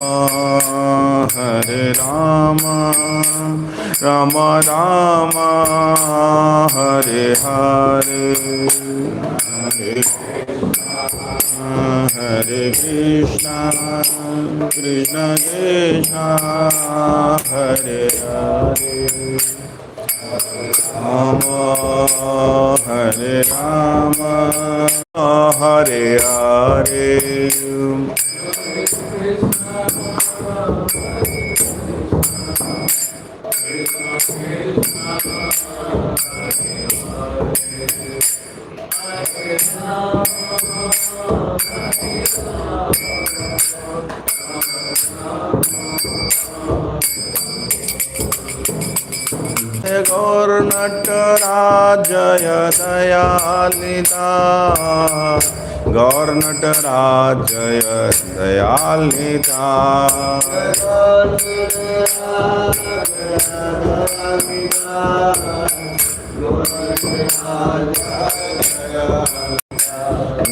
हरे राम राम राम हरे हरे हरे कृष्णा कृष्ण कृष्ण हरे हरे राम हरे राम हरे हरे गौर नटराज जय दयालिता गौर नटराज जय दयालिता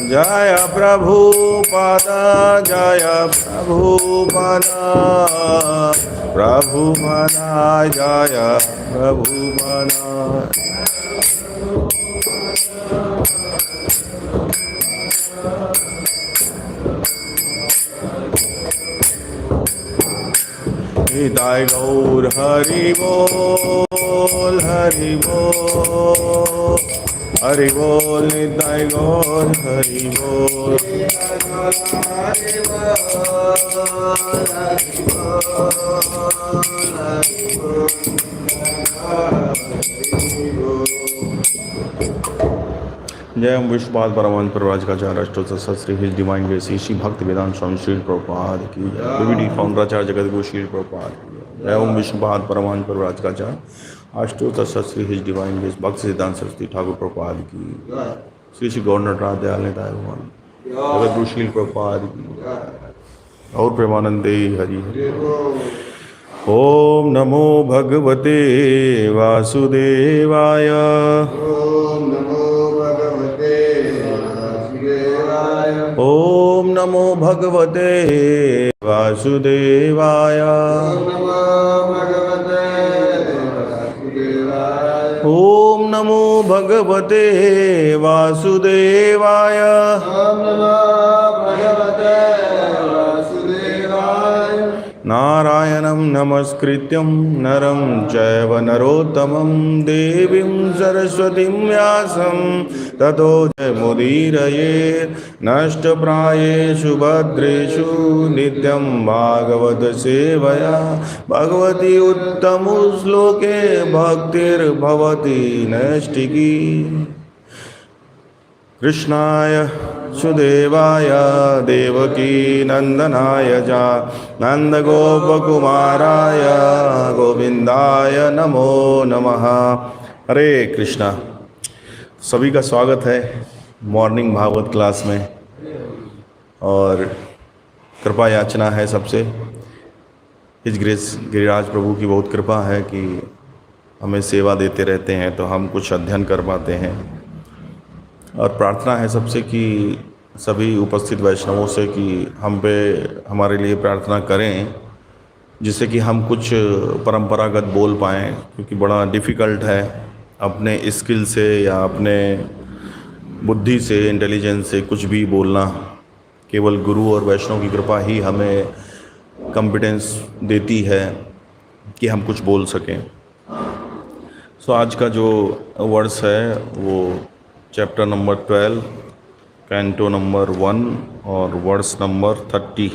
जय प्रभुपद जय प्रभुपद प्रभुपद जय प्रभुपद निताय गौर हरि बोल हरि बोल हरि बोल निताय गौर हरि बोल जय हम विश्वपाद परमानंद प्रवराजकाचार्य अष्टोत्तर Shri his divine grace Shri Bhakti Vedanta स्वामी श्री प्रभुपाद की बीवीडी फाउंडराचार्य जगत गुरु श्री प्रभुपाद की जय ओम विश्वपाद परमानंद प्रवराजकाचार्य अष्टोत्तर श्री हिज डिवाइन ग्रेस भक्ति सिद्धांत सरस्वती ठाकुर प्रभुपाद की श्री श्री गौर नटराज दयालता भगवान जगत गुरु श्री प्रभुपाद की और प्रेमानंदे हरि हरि ओम नमो भगवते वासुदेवाय ओम नमो भगवते वासुदेवाय ओम नमो भगवते वासुदेवाय नारायणं नमस्कृत्यं नरं चैव नरोत्तमं देवीं सरस्वतीं व्यासं ततो जयमुदीरयेत् नष्टप्रायेषु भद्रेषु नित्यं भागवत सेवया भगवती उत्तमश्लोके भक्तिर्भवति नैष्टिकी कृष्णाय सुदेवाय देवकी नंदनाय च नंदगोपकुमाराय गोविंदाय नमो नमः। हरे कृष्णा। सभी का स्वागत है मॉर्निंग भागवत क्लास में और कृपा याचना है सबसे। हिज ग्रेस गिरिराज प्रभु की बहुत कृपा है कि हमें सेवा देते रहते हैं तो हम कुछ अध्ययन कर पाते हैं और प्रार्थना है सबसे कि सभी उपस्थित वैष्णवों से कि हम पे हमारे लिए प्रार्थना करें जिससे कि हम कुछ परंपरागत बोल पाएँ, क्योंकि बड़ा डिफ़िकल्ट है अपने स्किल से या अपने बुद्धि से इंटेलिजेंस से कुछ भी बोलना। केवल गुरु और वैष्णव की कृपा ही हमें कॉम्पिटेंस देती है कि हम कुछ बोल सकें। सो आज का जो वर्ड्स है वो चैप्टर नंबर 12 कैंटो नंबर 1 और वर्ड्स नंबर 30।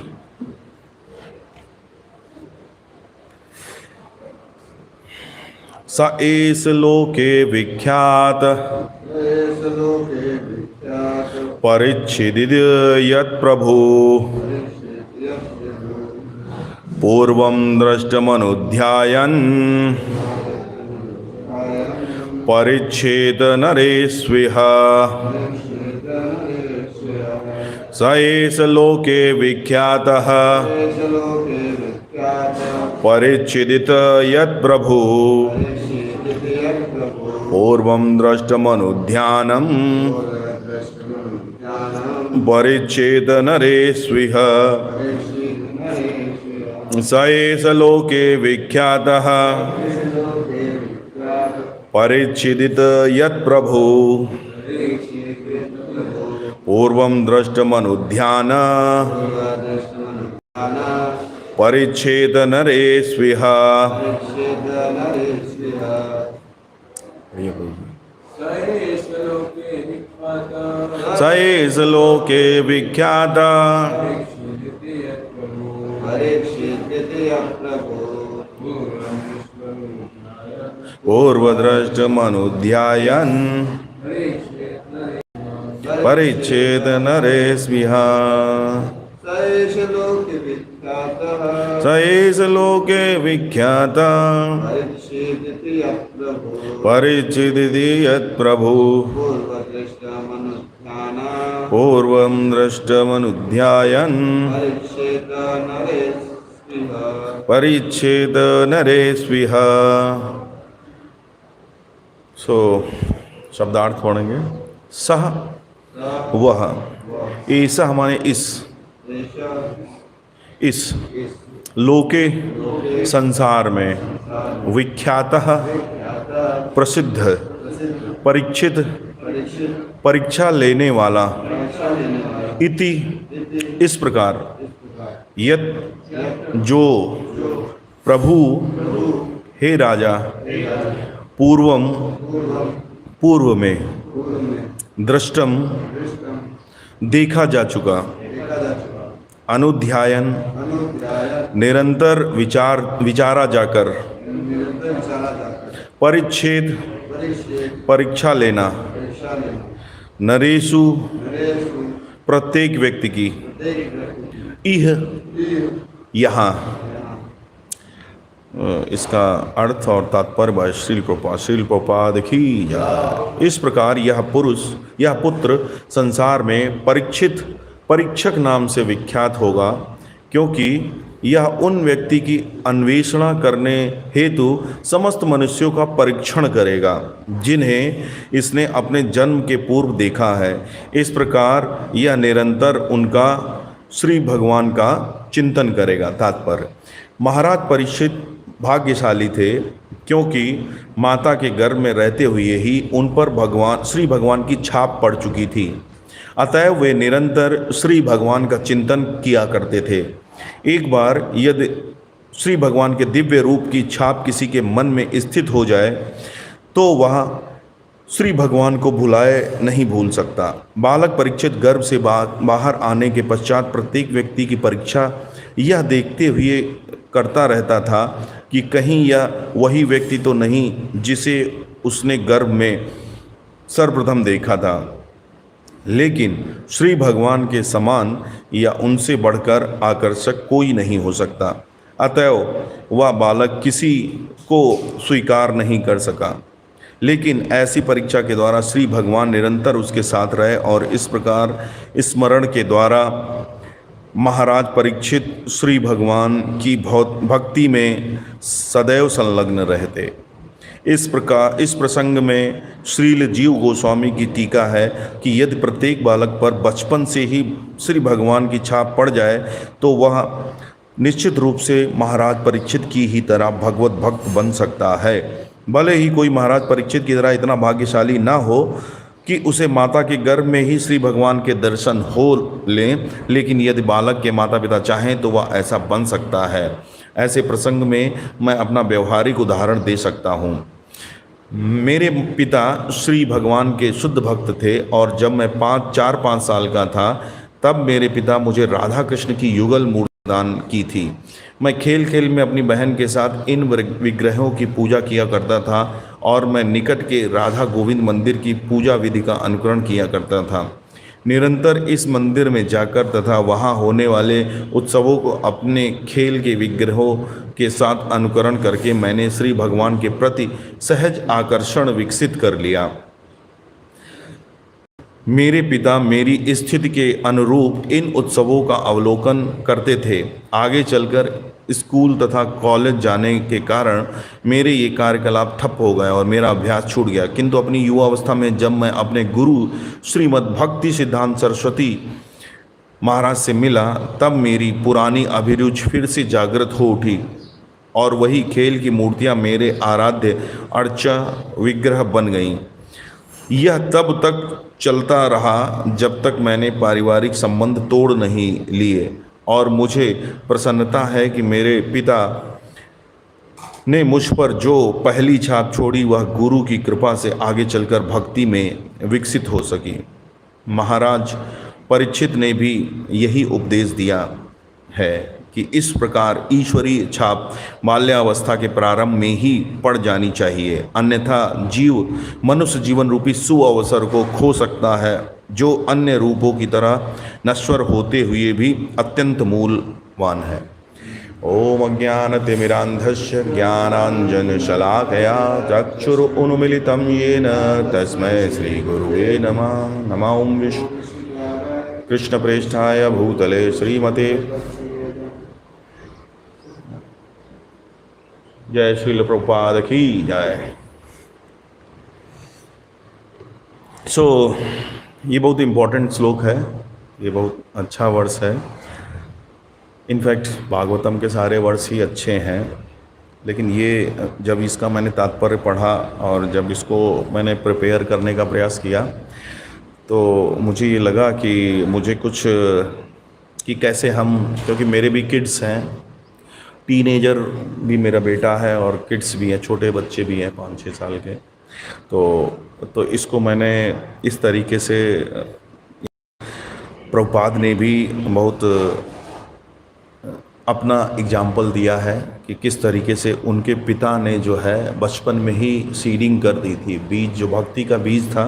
स एष लोके विख्यात परिच्छेदित यत् प्रभु पूर्वं दृष्टमनुध्यायन् परिच्छेद नरेष्विह स एष लोके विख्यातः परिच्छेदित यत् प्रभु पूर्वं दृष्टमनुध्यानं परिच्छेद नरेष्विह स एष लोके विख्यातः परिच्छिदित यत्प्रभु पूर्वं दृष्टमनुध्यान परिच्छेद नरेष्विह। स एष लोके विख्यात पूर्वद्रष्टमनुध्यायन् परिच्छेद नरेष्विह। स एष लोके विख्यात परिच्छिदिति यत्प्रभु पूर्वं दृष्टमनुध्यायन् परिच्छेद नरेष्विह। सो शब्दार्थ पढ़ेंगे। सह वह, ऐसा हमारे इस लोके संसार में विख्यातः प्रसिद्ध परीक्षित परीक्षा लेने वाला इति इस प्रकार यत जो प्रभु हे राजा पूर्वम पूर्व में दृष्टम देखा जा चुका अनुध्यायन निरंतर विचारा जाकर परिच्छेद परीक्षा लेना नरेषु प्रत्येक व्यक्ति की इह यहाँ इसका अर्थ और तात्पर्य श्रील प्रभुपाद की जय। इस प्रकार यह पुत्र संसार में परीक्षक नाम से विख्यात होगा, क्योंकि यह उन व्यक्ति की अन्वेषणा करने हेतु समस्त मनुष्यों का परीक्षण करेगा जिन्हें इसने अपने जन्म के पूर्व देखा है। इस प्रकार यह निरंतर उनका श्री भगवान का चिंतन करेगा। तात्पर्य, महाराज परीक्षित भाग्यशाली थे, क्योंकि माता के गर्भ में रहते हुए ही उन पर श्री भगवान की छाप पड़ चुकी थी। अतएव वे निरंतर श्री भगवान का चिंतन किया करते थे। एक बार यदि श्री भगवान के दिव्य रूप की छाप किसी के मन में स्थित हो जाए तो वह श्री भगवान को नहीं भूल सकता। बालक परीक्षित गर्भ से बाहर आने के पश्चात प्रत्येक व्यक्ति की परीक्षा यह देखते हुए करता रहता था कि कहीं यह वही व्यक्ति तो नहीं जिसे उसने गर्भ में सर्वप्रथम देखा था। लेकिन श्री भगवान के समान या उनसे बढ़कर आकर्षक कोई नहीं हो सकता। अतएव वह बालक किसी को स्वीकार नहीं कर सका। लेकिन ऐसी परीक्षा के द्वारा श्री भगवान निरंतर उसके साथ रहे और इस प्रकार स्मरण के द्वारा महाराज परीक्षित श्री भगवान की भक्ति में सदैव संलग्न रहते। इस प्रसंग में श्रील जीव गोस्वामी की टीका है कि यदि प्रत्येक बालक पर बचपन से ही श्री भगवान की छाप पड़ जाए तो वह निश्चित रूप से महाराज परीक्षित की ही तरह भगवत भक्त बन सकता है। भले ही कोई महाराज परीक्षित की तरह इतना भाग्यशाली ना हो कि उसे माता के गर्भ में ही श्री भगवान के दर्शन हो लें, लेकिन यदि बालक के माता पिता चाहें तो वह ऐसा बन सकता है। ऐसे प्रसंग में मैं अपना व्यवहारिक उदाहरण दे सकता हूँ। मेरे पिता श्री भगवान के शुद्ध भक्त थे और जब मैं 4-5 साल का था तब मेरे पिता मुझे राधा कृष्ण की युगल मूर्ति दान की थी। मैं खेल खेल में अपनी बहन के साथ इन विग्रहों की पूजा किया करता था और मैं निकट के राधा गोविंद मंदिर की पूजा विधि का अनुकरण किया करता था। निरंतर इस मंदिर में जाकर तथा वहाँ होने वाले उत्सवों को अपने खेल के विग्रहों के साथ अनुकरण करके मैंने श्री भगवान के प्रति सहज आकर्षण विकसित कर लिया। मेरे पिता मेरी स्थिति के अनुरूप इन उत्सवों का अवलोकन करते थे। आगे चलकर स्कूल तथा कॉलेज जाने के कारण मेरे ये कार्यकलाप ठप हो गए और मेरा अभ्यास छूट गया। किंतु अपनी युवा अवस्था में जब मैं अपने गुरु श्रीमद् भक्ति सिद्धांत सरस्वती महाराज से मिला तब मेरी पुरानी अभिरुचि फिर से जागृत हो उठी और वही खेल की मूर्तियां मेरे आराध्य अर्चा विग्रह बन गईं। यह तब तक चलता रहा जब तक मैंने पारिवारिक संबंध तोड़ नहीं लिए, और मुझे प्रसन्नता है कि मेरे पिता ने मुझ पर जो पहली छाप छोड़ी वह गुरु की कृपा से आगे चलकर भक्ति में विकसित हो सकी। महाराज परीक्षित ने भी यही उपदेश दिया है कि इस प्रकार ईश्वरीय छाप बाल्यावस्था के प्रारंभ में ही पड़ जानी चाहिए, अन्यथा जीव मनुष्य जीवन रूपी सुअवसर को खो सकता है, जो अन्य रूपों की तरह नश्वर होते हुए भी अत्यंत मूल्यवान है। ओम अज्ञानतिमिरान्धस्य ज्ञानाञ्जनशलाकया चक्षुरुन्मीलितं येन तस्मै श्रीगुरुवे नमः। नमः ओं विष्णु कृष्णप्रेष्ठाय भूतले श्रीमते। जय श्रील प्रभुपाद की जय। ये बहुत इम्पोर्टेंट श्लोक है, ये बहुत अच्छा वर्ष है। इनफैक्ट भागवतम के सारे वर्ष ही अच्छे हैं, लेकिन ये जब इसका मैंने तात्पर्य पढ़ा और जब इसको मैंने प्रिपेयर करने का प्रयास किया तो मुझे ये लगा कि मुझे कुछ कि कैसे हम, क्योंकि मेरे भी किड्स हैं, टीनेजर भी मेरा बेटा है और किड्स भी हैं, छोटे बच्चे भी हैं 5-6 साल के, तो इसको मैंने इस तरीके से, प्रभुपाद ने भी बहुत अपना एग्जाम्पल दिया है कि किस तरीके से उनके पिता ने जो है बचपन में ही सीडिंग कर दी थी, बीज जो भक्ति का बीज था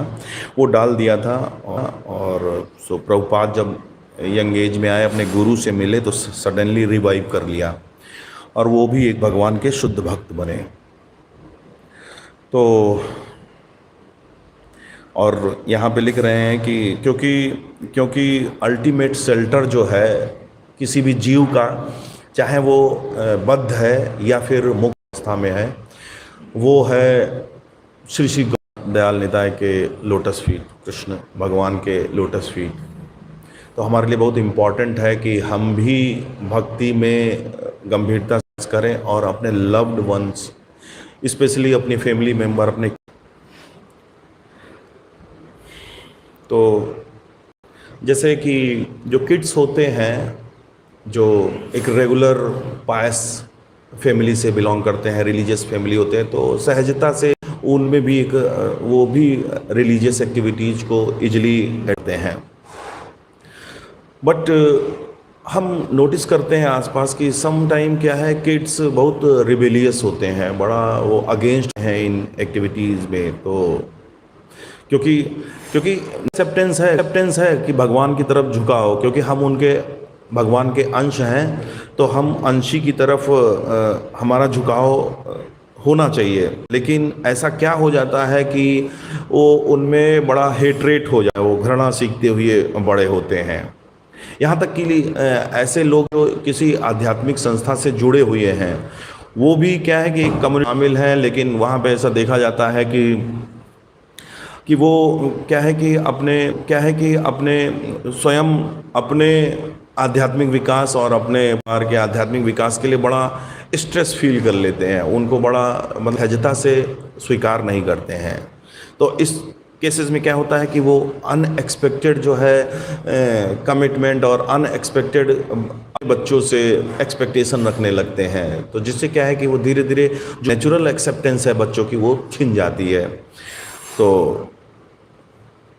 वो डाल दिया था। और सो प्रभुपाद जब यंग एज में आए, अपने गुरु से मिले तो सडनली रिवाइव कर लिया और वो भी एक भगवान के शुद्ध भक्त बने। तो और यहाँ पे लिख रहे हैं कि क्योंकि अल्टीमेट शेल्टर जो है किसी भी जीव का, चाहे वो बद्ध है या फिर मुक्त अवस्था में है, वो है श्री श्री दयाल निताय के लोटस फीट, कृष्ण भगवान के लोटस फीट। तो हमारे लिए बहुत इम्पॉर्टेंट है कि हम भी भक्ति में गंभीरता से करें और अपने लव्ड वंस, स्पेशली अपनी फैमिली मेम्बर, अपने, तो जैसे कि जो किड्स होते हैं जो एक रेगुलर पायस फैमिली से बिलोंग करते हैं, रिलीजियस फैमिली होते हैं, तो सहजता से उनमें भी एक वो भी रिलीजियस एक्टिविटीज़ को इजली करते हैं। बट हम नोटिस करते हैं आसपास कि सम टाइम क्या है, किड्स बहुत रिबेलियस होते हैं, बड़ा वो अगेंस्ट हैं इन एक्टिविटीज़ में। तो क्योंकि एक्सेप्टेंस है कि भगवान की तरफ झुकाओ, क्योंकि हम उनके भगवान के अंश हैं, तो हम अंशी की तरफ हमारा झुकाव होना चाहिए। लेकिन ऐसा क्या हो जाता है कि वो उनमें बड़ा हेट्रेट हो जाए, वो घृणा सीखते हुए बड़े होते हैं। यहाँ तक कि ऐसे लोग जो किसी आध्यात्मिक संस्था से जुड़े हुए हैं, वो भी क्या है कि एक कम्युनिटी शामिल हैं, लेकिन वहाँ पे ऐसा देखा जाता है कि वो क्या है कि अपने स्वयं अपने आध्यात्मिक विकास और अपने परिवार के आध्यात्मिक विकास के लिए बड़ा स्ट्रेस फील कर लेते हैं, उनको बड़ा मतलब सहजता से स्वीकार नहीं करते हैं। तो इस केसेस में क्या होता है कि वो अनएक्सपेक्टेड जो है कमिटमेंट और अनएक्सपेक्टेड बच्चों से एक्सपेक्टेशन रखने लगते हैं, तो जिससे क्या है कि वो धीरे धीरे जो नेचुरल एक्सेप्टेंस है बच्चों की वो छिन जाती है। तो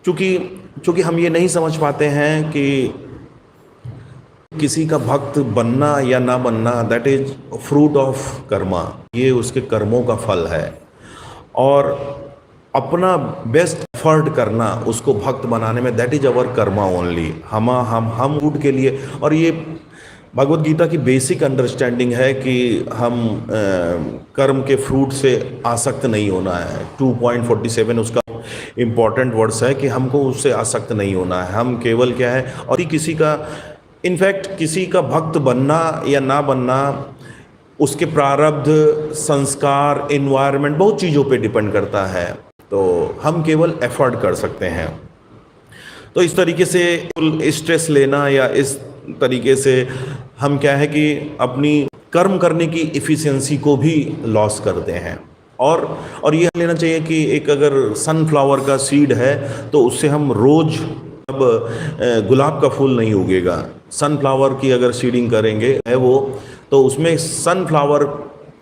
चूँकि हम ये नहीं समझ पाते हैं कि किसी का भक्त बनना या ना बनना, that is fruit of Karma, ये उसके कर्मों का फल है। और अपना बेस्ट एफर्ट करना उसको भक्त बनाने में, that is our Karma only. हम फूड के लिए, और ये भगवत गीता की बेसिक अंडरस्टैंडिंग है कि हम कर्म के फ्रूट से आसक्त नहीं होना है। 2.47 उसका इम्पॉर्टेंट वर्ड्स है कि हमको उससे आसक्त नहीं होना है। हम केवल क्या है, और किसी का इनफैक्ट किसी का भक्त बनना या ना बनना उसके प्रारब्ध, संस्कार, एनवायरनमेंट, बहुत चीज़ों पे डिपेंड करता है। तो हम केवल एफर्ट कर सकते हैं। तो इस तरीके से स्ट्रेस लेना या इस तरीके से हम क्या है कि अपनी कर्म करने की इफ़िशियंसी को भी लॉस करते हैं। और ये लेना चाहिए कि एक अगर सनफ्लावर का सीड है तो उससे हम रोज़ अब गुलाब का फूल नहीं उगेगा। सनफ्लावर की अगर सीडिंग करेंगे है वो, तो उसमें सनफ्लावर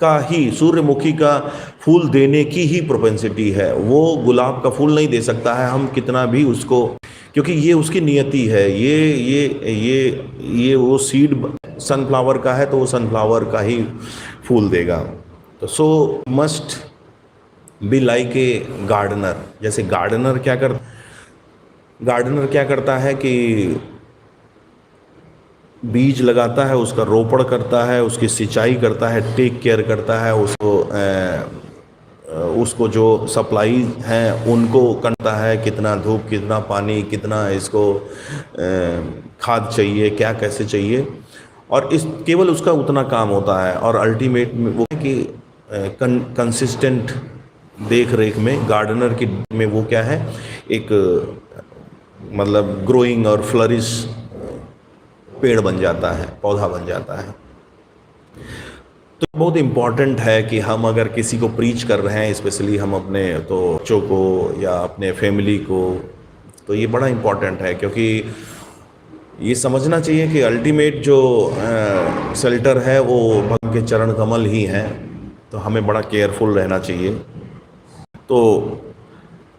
का ही, सूर्यमुखी का फूल देने की ही प्रोपेंसिटी है। वो गुलाब का फूल नहीं दे सकता है, हम कितना भी उसको, क्योंकि ये उसकी नियति है। ये वो सीड सनफ्लावर का है तो वो सनफ्लावर का ही फूल देगा। तो so must be like a gardener. जैसे गार्डनर क्या करता है कि बीज लगाता है, उसका रोपण करता है, उसकी सिंचाई करता है, टेक केयर करता है, उसको जो सप्लाई हैं उनको करता है, कितना धूप, कितना पानी, कितना इसको खाद चाहिए, क्या कैसे चाहिए, और इस केवल उसका उतना काम होता है। और अल्टीमेट में वो है कि कंसिस्टेंट देख रेख में गार्डनर की में वो क्या है, एक मतलब ग्रोइंग और फ्लरिश पेड़ बन जाता है, पौधा बन जाता है। तो बहुत इम्पॉर्टेंट है कि हम अगर किसी को प्रीच कर रहे हैं, स्पेशली हम अपने तो बच्चों को या अपने फैमिली को, तो ये बड़ा इम्पॉर्टेंट है, क्योंकि ये समझना चाहिए कि अल्टीमेट जो शेल्टर है वो भगवान के चरण कमल ही हैं। तो हमें बड़ा केयरफुल रहना चाहिए। तो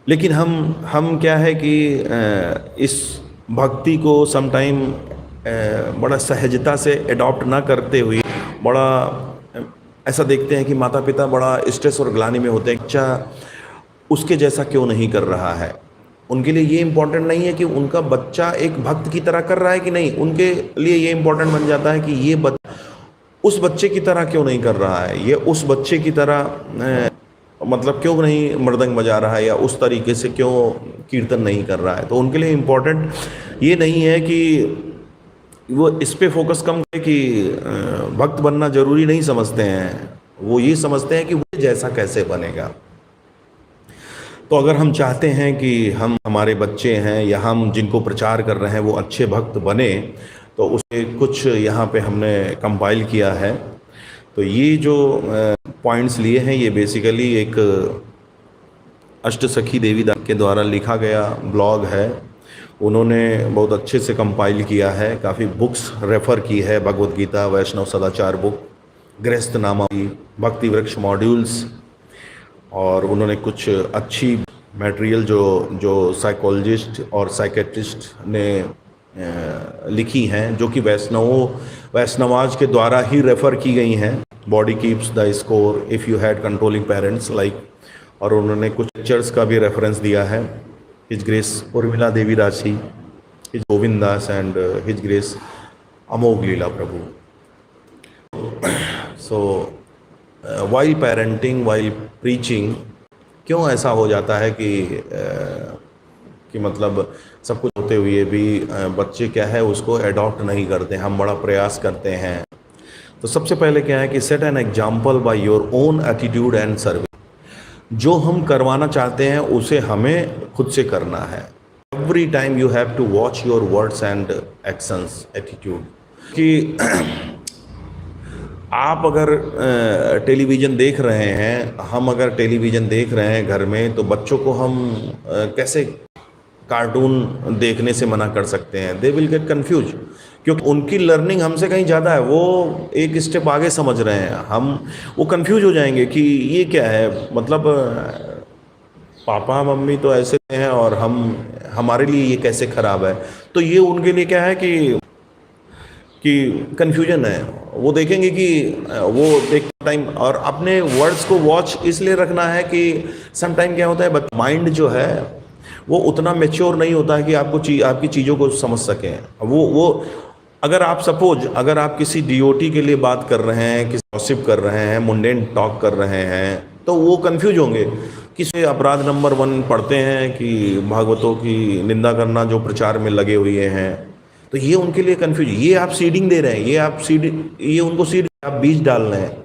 लेकिन हम क्या है कि इस भक्ति को समटाइम बड़ा सहजता से अडॉप्ट ना करते हुए बड़ा ऐसा देखते हैं कि माता पिता बड़ा स्ट्रेस और ग्लानि में होते हैं, बच्चा उसके जैसा क्यों नहीं कर रहा है। उनके लिए ये इम्पोर्टेंट नहीं है कि उनका बच्चा एक भक्त की तरह कर रहा है कि नहीं, उनके लिए ये इम्पोर्टेंट बन जाता है कि ये उस बच्चे की तरह क्यों नहीं कर रहा है, ये उस बच्चे की तरह मतलब क्यों नहीं मृदंग बजा रहा है, या उस तरीके से क्यों कीर्तन नहीं कर रहा है। तो उनके लिए इम्पोर्टेंट ये नहीं है कि वो इस पे फोकस कम है कि भक्त बनना जरूरी नहीं समझते हैं, वो ये समझते हैं कि वो जैसा कैसे बनेगा। तो अगर हम चाहते हैं कि हम हमारे बच्चे हैं या हम जिनको प्रचार कर रहे हैं वो अच्छे भक्त बने, तो उसे कुछ यहाँ पे हमने कंपाइल किया है। तो ये जो पॉइंट्स लिए हैं ये बेसिकली एक अष्टसखी देवीदास के द्वारा लिखा गया ब्लॉग है। उन्होंने बहुत अच्छे से कंपाइल किया है, काफ़ी बुक्स रेफ़र की है, भगवद गीता, वैष्णव सदाचार बुक, गृहस्थ नामा, भक्ति वृक्ष मॉड्यूल्स, और उन्होंने कुछ अच्छी मटेरियल जो साइकोलॉजिस्ट और साइकेट्रिस्ट ने लिखी हैं, जो कि वैष्णवाज के द्वारा ही रेफ़र की गई हैं। Body keeps the score if you had controlling parents like, और उन्होंने कुछ पिक्चर्स का भी रेफरेंस दिया है। हिज ग्रेस उर्मिला देवी दासी, his Govind Das and his grace Amogh Leela Prabhu. So while parenting, while preaching, क्यों ऐसा हो जाता है कि मतलब सब कुछ होते हुए भी बच्चे क्या है उसको अडॉप्ट नहीं करते, हम बड़ा प्रयास करते हैं। तो सबसे पहले क्या है कि set an example by your own attitude and service. जो हम करवाना चाहते हैं उसे हमें खुद से करना है। Every time you have to watch your words and actions, attitude. कि आप अगर टेलीविज़न देख रहे हैं, हम अगर टेलीविज़न देख रहे हैं घर में, तो बच्चों को हम कैसे कार्टून देखने से मना कर सकते हैं? दे विल गेट कन्फ्यूज, क्योंकि उनकी लर्निंग हमसे कहीं ज़्यादा है, वो एक स्टेप आगे समझ रहे हैं। वो कन्फ्यूज हो जाएंगे कि ये क्या है, मतलब पापा मम्मी तो ऐसे हैं और हमारे लिए ये कैसे ख़राब है। तो ये उनके लिए क्या है कि कन्फ्यूजन है। वो देखेंगे कि वो देख टाइम, और अपने वर्ड्स को वॉच इसलिए रखना है कि सम टाइम क्या होता है, माइंड जो है वो उतना मैच्योर नहीं होता है कि आपकी चीज़ों को समझ सकें। वो अगर आप किसी डीओटी के लिए बात कर रहे हैं, किसी गॉसिप कर रहे हैं, मुंडेन टॉक कर रहे हैं, तो वो कंफ्यूज होंगे। किसी अपराध नंबर 1 पढ़ते हैं कि भागवतों की निंदा करना जो प्रचार में लगे हुए हैं, तो ये उनके लिए कंफ्यूज। ये आप सीडिंग दे रहे हैं, ये उनको सीड, आप बीज डाल रहे हैं।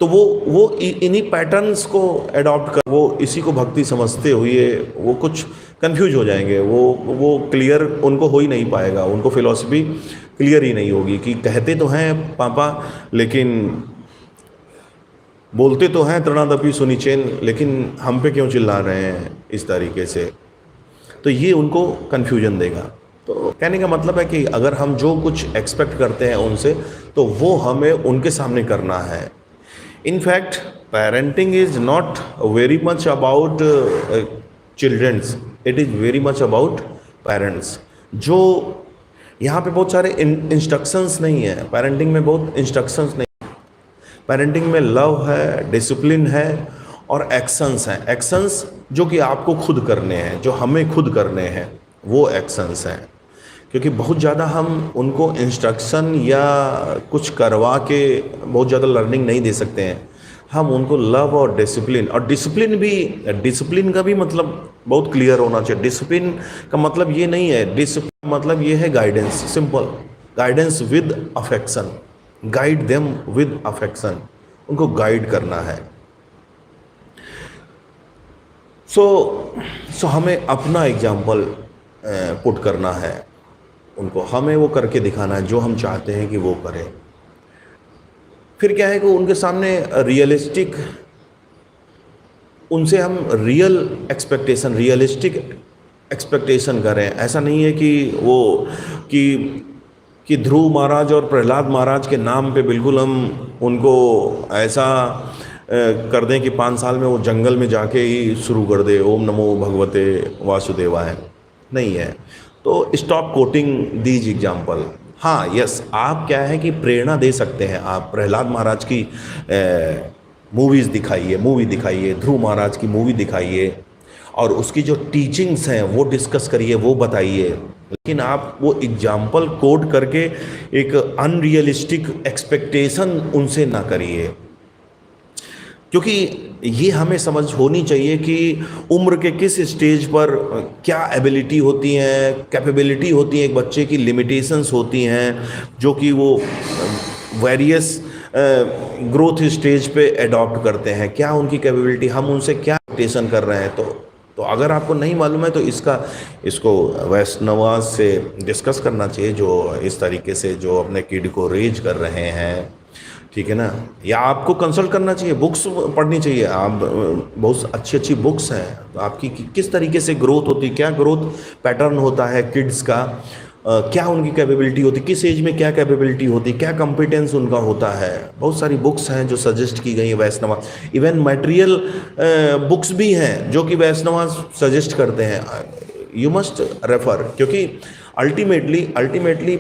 तो वो इन्हीं पैटर्न्स को अडॉप्ट कर, वो इसी को भक्ति समझते हुए वो कुछ कंफ्यूज हो जाएंगे, वो क्लियर उनको हो ही नहीं पाएगा, उनको फिलॉसफी क्लियर ही नहीं होगी कि कहते तो हैं पापा लेकिन बोलते तो हैं तृणादपि सुनिचेन, लेकिन हम पे क्यों चिल्ला रहे हैं इस तरीके से। तो ये उनको कन्फ्यूजन देगा। तो कहने का मतलब है कि अगर हम जो कुछ एक्सपेक्ट करते हैं उनसे, तो वो हमें उनके सामने करना है। In fact parenting is not very much about childrens, it is very much about parents. जो यहाँ पे बहुत सारे इंस्ट्रक्शंस नहीं है, पेरेंटिंग में बहुत इंस्ट्रक्शंस नहीं, पेरेंटिंग में लव है, डिसिप्लिन है और एक्शंस हैं। एक्शंस जो कि आपको खुद करने हैं, जो हमें खुद करने हैं, वो एक्शंस हैं। क्योंकि बहुत ज़्यादा हम उनको इंस्ट्रक्शन या कुछ करवा के बहुत ज़्यादा लर्निंग नहीं दे सकते हैं। हम उनको लव और डिसिप्लिन, और डिसिप्लिन का भी मतलब बहुत क्लियर होना चाहिए। डिसिप्लिन का मतलब ये नहीं है, डिसिप्लिन मतलब ये है guidance, simple guidance with affection, guide them with affection, उनको गाइड करना है। सो हमें अपना एग्जाम्पल पुट करना है उनको, हमें वो करके दिखाना है जो हम चाहते हैं कि वो करें। फिर क्या है कि उनके सामने रियलिस्टिक, उनसे हम रियलिस्टिक एक्सपेक्टेशन करें। ऐसा नहीं है कि वो कि ध्रुव महाराज और प्रहलाद महाराज के नाम पे बिल्कुल हम उनको ऐसा कर दें कि 5 साल में वो जंगल में जाके ही शुरू कर दे ओम नमो भगवते वासुदेवाय, नहीं है। तो स्टॉप कोटिंग दीज एग्जाम्पल। हाँ यस, आप क्या है कि प्रेरणा दे सकते हैं, आप प्रहलाद महाराज की मूवी दिखाइए, ध्रुव महाराज की मूवी दिखाइए और उसकी जो टीचिंग्स हैं वो डिस्कस करिए, वो बताइए। लेकिन आप वो एग्जाम्पल कोड करके एक अनरियलिस्टिक एक्सपेक्टेशन उनसे ना करिए। क्योंकि ये हमें समझ होनी चाहिए कि उम्र के किस स्टेज पर क्या एबिलिटी होती हैं, कैपेबिलिटी होती है एक बच्चे की, लिमिटेशंस होती हैं जो कि वो वेरियस ग्रोथ स्टेज पे अडॉप्ट करते हैं। क्या उनकी कैपेबिलिटी, हम उनसे क्या एक्सपेक्टेशन कर रहे हैं। तो अगर आपको नहीं मालूम है तो इसको वैष्णवास से डिस्कस करना चाहिए, जो इस तरीके से जो अपने किड को रेज कर रहे हैं, ठीक है ना। या आपको कंसल्ट करना चाहिए, बुक्स पढ़नी चाहिए। आप बहुत अच्छी बुक्स हैं, तो आपकी किस तरीके से ग्रोथ होती है, क्या ग्रोथ पैटर्न होता है किड्स का, क्या उनकी कैपेबिलिटी होती, किस एज में क्या कैपेबिलिटी होती, क्या कॉम्पिटेंस उनका होता है। बहुत सारी बुक्स हैं जो सजेस्ट की गई है वैष्णवा, इवन मटेरियल बुक्स भी हैं जो कि वैष्णवा सजेस्ट करते हैं। यू मस्ट रेफर, क्योंकि ultimately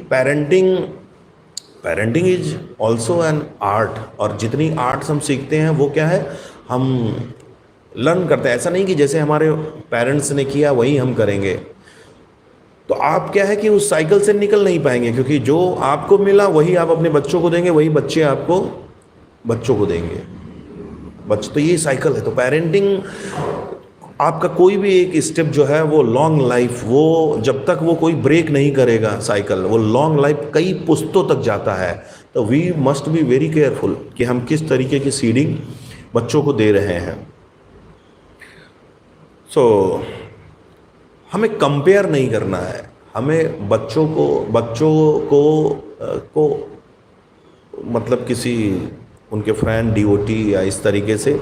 parenting is also an art. और जितनी आर्ट्स हम सीखते हैं वो क्या है, हम लर्न करते हैं। ऐसा नहीं कि जैसे हमारे पेरेंट्स ने किया वही हम करेंगे। तो आप क्या है कि उस साइकिल से निकल नहीं पाएंगे, क्योंकि जो आपको मिला वही आप अपने बच्चों को देंगे, वही बच्चे आपको बच्चों को देंगे। तो ये साइकिल है। तो पेरेंटिंग आपका कोई भी एक स्टेप जो है वो लॉन्ग लाइफ, वो जब तक वो कोई ब्रेक नहीं करेगा साइकिल, वो लॉन्ग लाइफ कई पुश्तों तक जाता है। तो we must be very careful कि हम किस तरीके की सीडिंग बच्चों को दे रहे हैं। सो हमें कंपेयर नहीं करना है, हमें बच्चों को मतलब किसी उनके फ्रेंड डिवोटी या इस तरीके से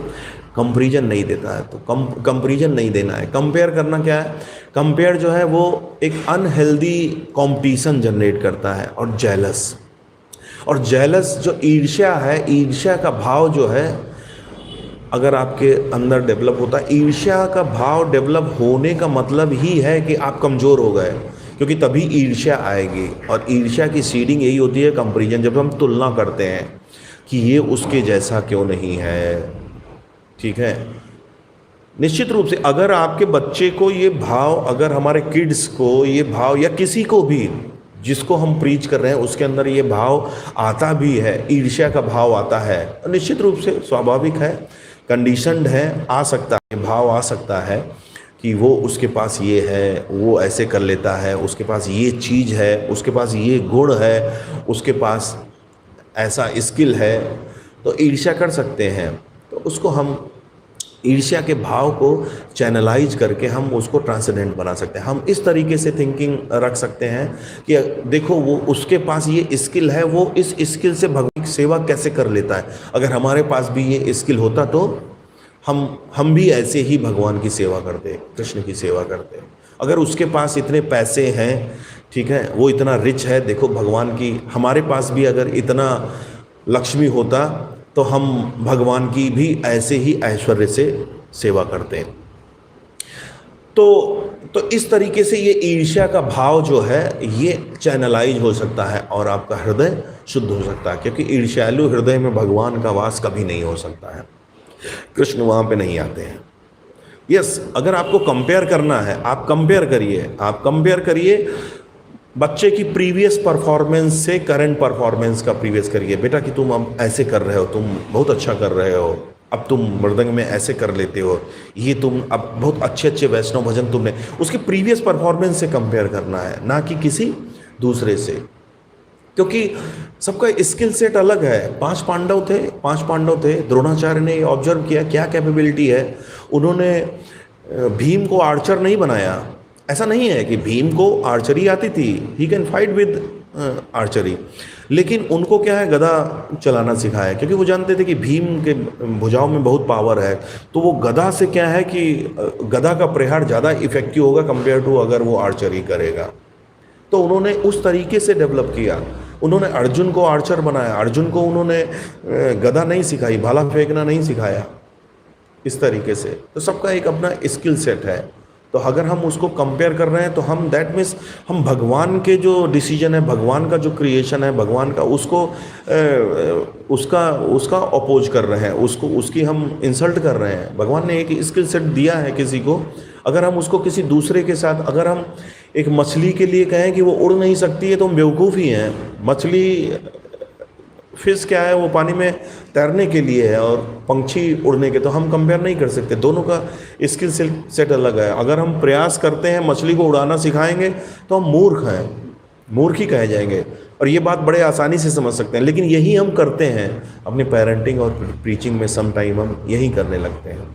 कंपैरिजन नहीं देता है। तो कंपैरिजन नहीं देना है। कंपेयर करना क्या है, कंपेयर जो है वो एक अनहेल्दी कंपटीशन जनरेट करता है। और जेलस जो ईर्ष्या है, ईर्ष्या का भाव जो है अगर आपके अंदर डेवलप होता है, ईर्ष्या का भाव डेवलप होने का मतलब ही है कि आप कमज़ोर हो गए, क्योंकि तभी ईर्ष्या आएगी। और ईर्ष्या की सीडिंग यही होती है कंपैरिजन, जब हम तुलना करते हैं कि ये उसके जैसा क्यों नहीं है, ठीक है। निश्चित रूप से अगर आपके बच्चे को ये भाव, अगर हमारे किड्स को ये भाव, या किसी को भी जिसको हम प्रीच कर रहे हैं उसके अंदर ये भाव आता भी है, ईर्ष्या का भाव आता है, निश्चित रूप से स्वाभाविक है, कंडीशनड है, आ सकता है, भाव आ सकता है कि वो उसके पास ये है, वो ऐसे कर लेता है, उसके पास ये चीज़ है, उसके पास ये गुण है, उसके पास ऐसा स्किल है, तो ईर्ष्या कर सकते हैं। तो उसको हम ईर्ष्या के भाव को चैनलाइज करके हम उसको ट्रांसेंडेंट बना सकते हैं। हम इस तरीके से थिंकिंग रख सकते हैं कि देखो वो उसके पास ये स्किल है, वो इस स्किल से भगवान की सेवा कैसे कर लेता है, अगर हमारे पास भी ये स्किल होता तो हम भी ऐसे ही भगवान की सेवा करते, कृष्ण की सेवा करते। अगर उसके पास इतने पैसे हैं, ठीक है, वो इतना रिच है, देखो भगवान की, हमारे पास भी अगर इतना लक्ष्मी होता तो हम भगवान की भी ऐसे ही ऐश्वर्य से सेवा करते हैं। तो इस तरीके से ये ईर्ष्या का भाव जो है ये चैनलाइज हो सकता है और आपका हृदय शुद्ध हो सकता है, क्योंकि ईर्ष्यालु हृदय में भगवान का वास कभी नहीं हो सकता है, कृष्ण वहाँ पे नहीं आते हैं। यस, अगर आपको कंपेयर करना है, आप कंपेयर करिए बच्चे की प्रीवियस परफॉर्मेंस से करंट परफॉर्मेंस का प्रीवियस करिए। बेटा कि तुम अब ऐसे कर रहे हो, तुम बहुत अच्छा कर रहे हो, अब तुम मृदंग में ऐसे कर लेते हो, ये तुम अब बहुत अच्छे अच्छे वैष्णव भजन तुमने, उसके प्रीवियस परफॉर्मेंस से कंपेयर करना है, ना कि किसी दूसरे से, क्योंकि सबका स्किल सेट अलग है। पांच पांडव थे, द्रोणाचार्य ने ऑब्जर्व किया क्या कैपेबिलिटी है, उन्होंने भीम को आर्चर नहीं बनाया। ऐसा नहीं है कि भीम को आर्चरी आती थी, he can fight with archery, लेकिन उनको क्या है, गदा चलाना सिखाया, क्योंकि वो जानते थे कि भीम के भुजाओं में बहुत पावर है। तो वो गदा से क्या है कि गदा का प्रहार ज़्यादा इफेक्टिव होगा कंपेयर टू अगर वो आर्चरी करेगा। तो उन्होंने उस तरीके से डेवलप किया। उन्होंने अर्जुन को आर्चर बनाया, अर्जुन को उन्होंने गदा नहीं सिखाई, भाला फेंकना नहीं सिखाया, इस तरीके से। तो सबका एक अपना स्किल सेट है। तो अगर हम उसको कंपेयर कर रहे हैं तो हम दैट मीन्स हम भगवान के जो डिसीजन है, भगवान का जो क्रिएशन है, भगवान का उसको उसका अपोज कर रहे हैं, उसकी हम इंसल्ट कर रहे हैं। भगवान ने एक स्किल सेट दिया है किसी को, अगर हम उसको किसी दूसरे के साथ, अगर हम एक मछली के लिए कहें कि वो उड़ नहीं सकती है तो हम बेवकूफ़ ही हैं। मछली फिश क्या है, वो पानी में तैरने के लिए है और पंछी उड़ने के, तो हम कंपेयर नहीं कर सकते, दोनों का स्किल सेट अलग है। अगर हम प्रयास करते हैं मछली को उड़ाना सिखाएंगे तो हम मूर्ख हैं, मूर्ख ही कहे जाएंगे, और ये बात बड़े आसानी से समझ सकते हैं। लेकिन यही हम करते हैं अपने पेरेंटिंग और प्रीचिंग में, सम टाइम हम यही करने लगते हैं।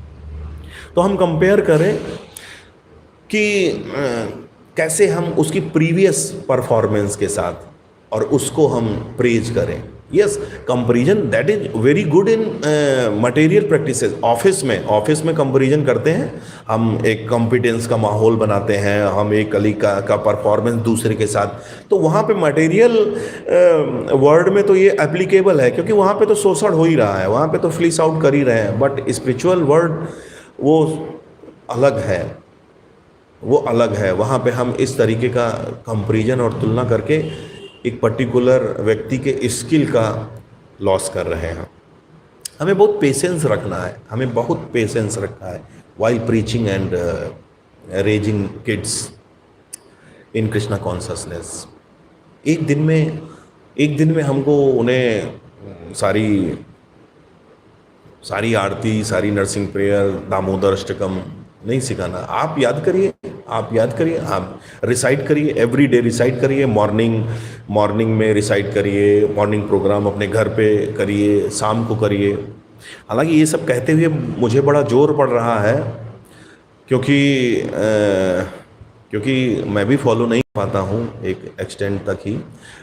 तो हम कंपेयर करें कि कैसे हम उसकी प्रीवियस परफॉर्मेंस के साथ और उसको हम प्रेज करें। Yes, comparison that is very good in material practices. Office में कंपैरिजन करते हैं, हम एक कॉम्पिटेंस का माहौल बनाते हैं, हम एक कलीग का परफॉर्मेंस दूसरे के साथ, तो वहाँ पे मटेरियल वर्ल्ड में तो ये एप्लीकेबल है, क्योंकि वहाँ पे तो शोषण हो ही रहा है, वहाँ पे तो फ्लिस आउट कर ही रहे हैं। बट स्पिरिचुअल वर्ल्ड वो अलग है, वो अलग है। वहाँ पे हम इस तरीके का कंपैरिजन और तुलना करके एक पर्टिकुलर व्यक्ति के स्किल का लॉस कर रहे हैं। हमें बहुत पेशेंस रखना है, हमें बहुत पेशेंस रखना है while preaching and raising kids in Krishna consciousness. एक दिन में हमको उन्हें सारी आरती, सारी नरसिंह प्रेयर, दामोदर अष्टकम नहीं सिखाना। आप याद करिए, आप रिसाइट करिए, एवरी डे रिसाइट करिए, मॉर्निंग में रिसाइट करिए, मॉर्निंग प्रोग्राम अपने घर पे करिए, शाम को करिए। हालांकि ये सब कहते हुए मुझे बड़ा जोर पड़ रहा है, क्योंकि मैं भी फॉलो नहीं पाता हूँ एक एक्सटेंट तक ही,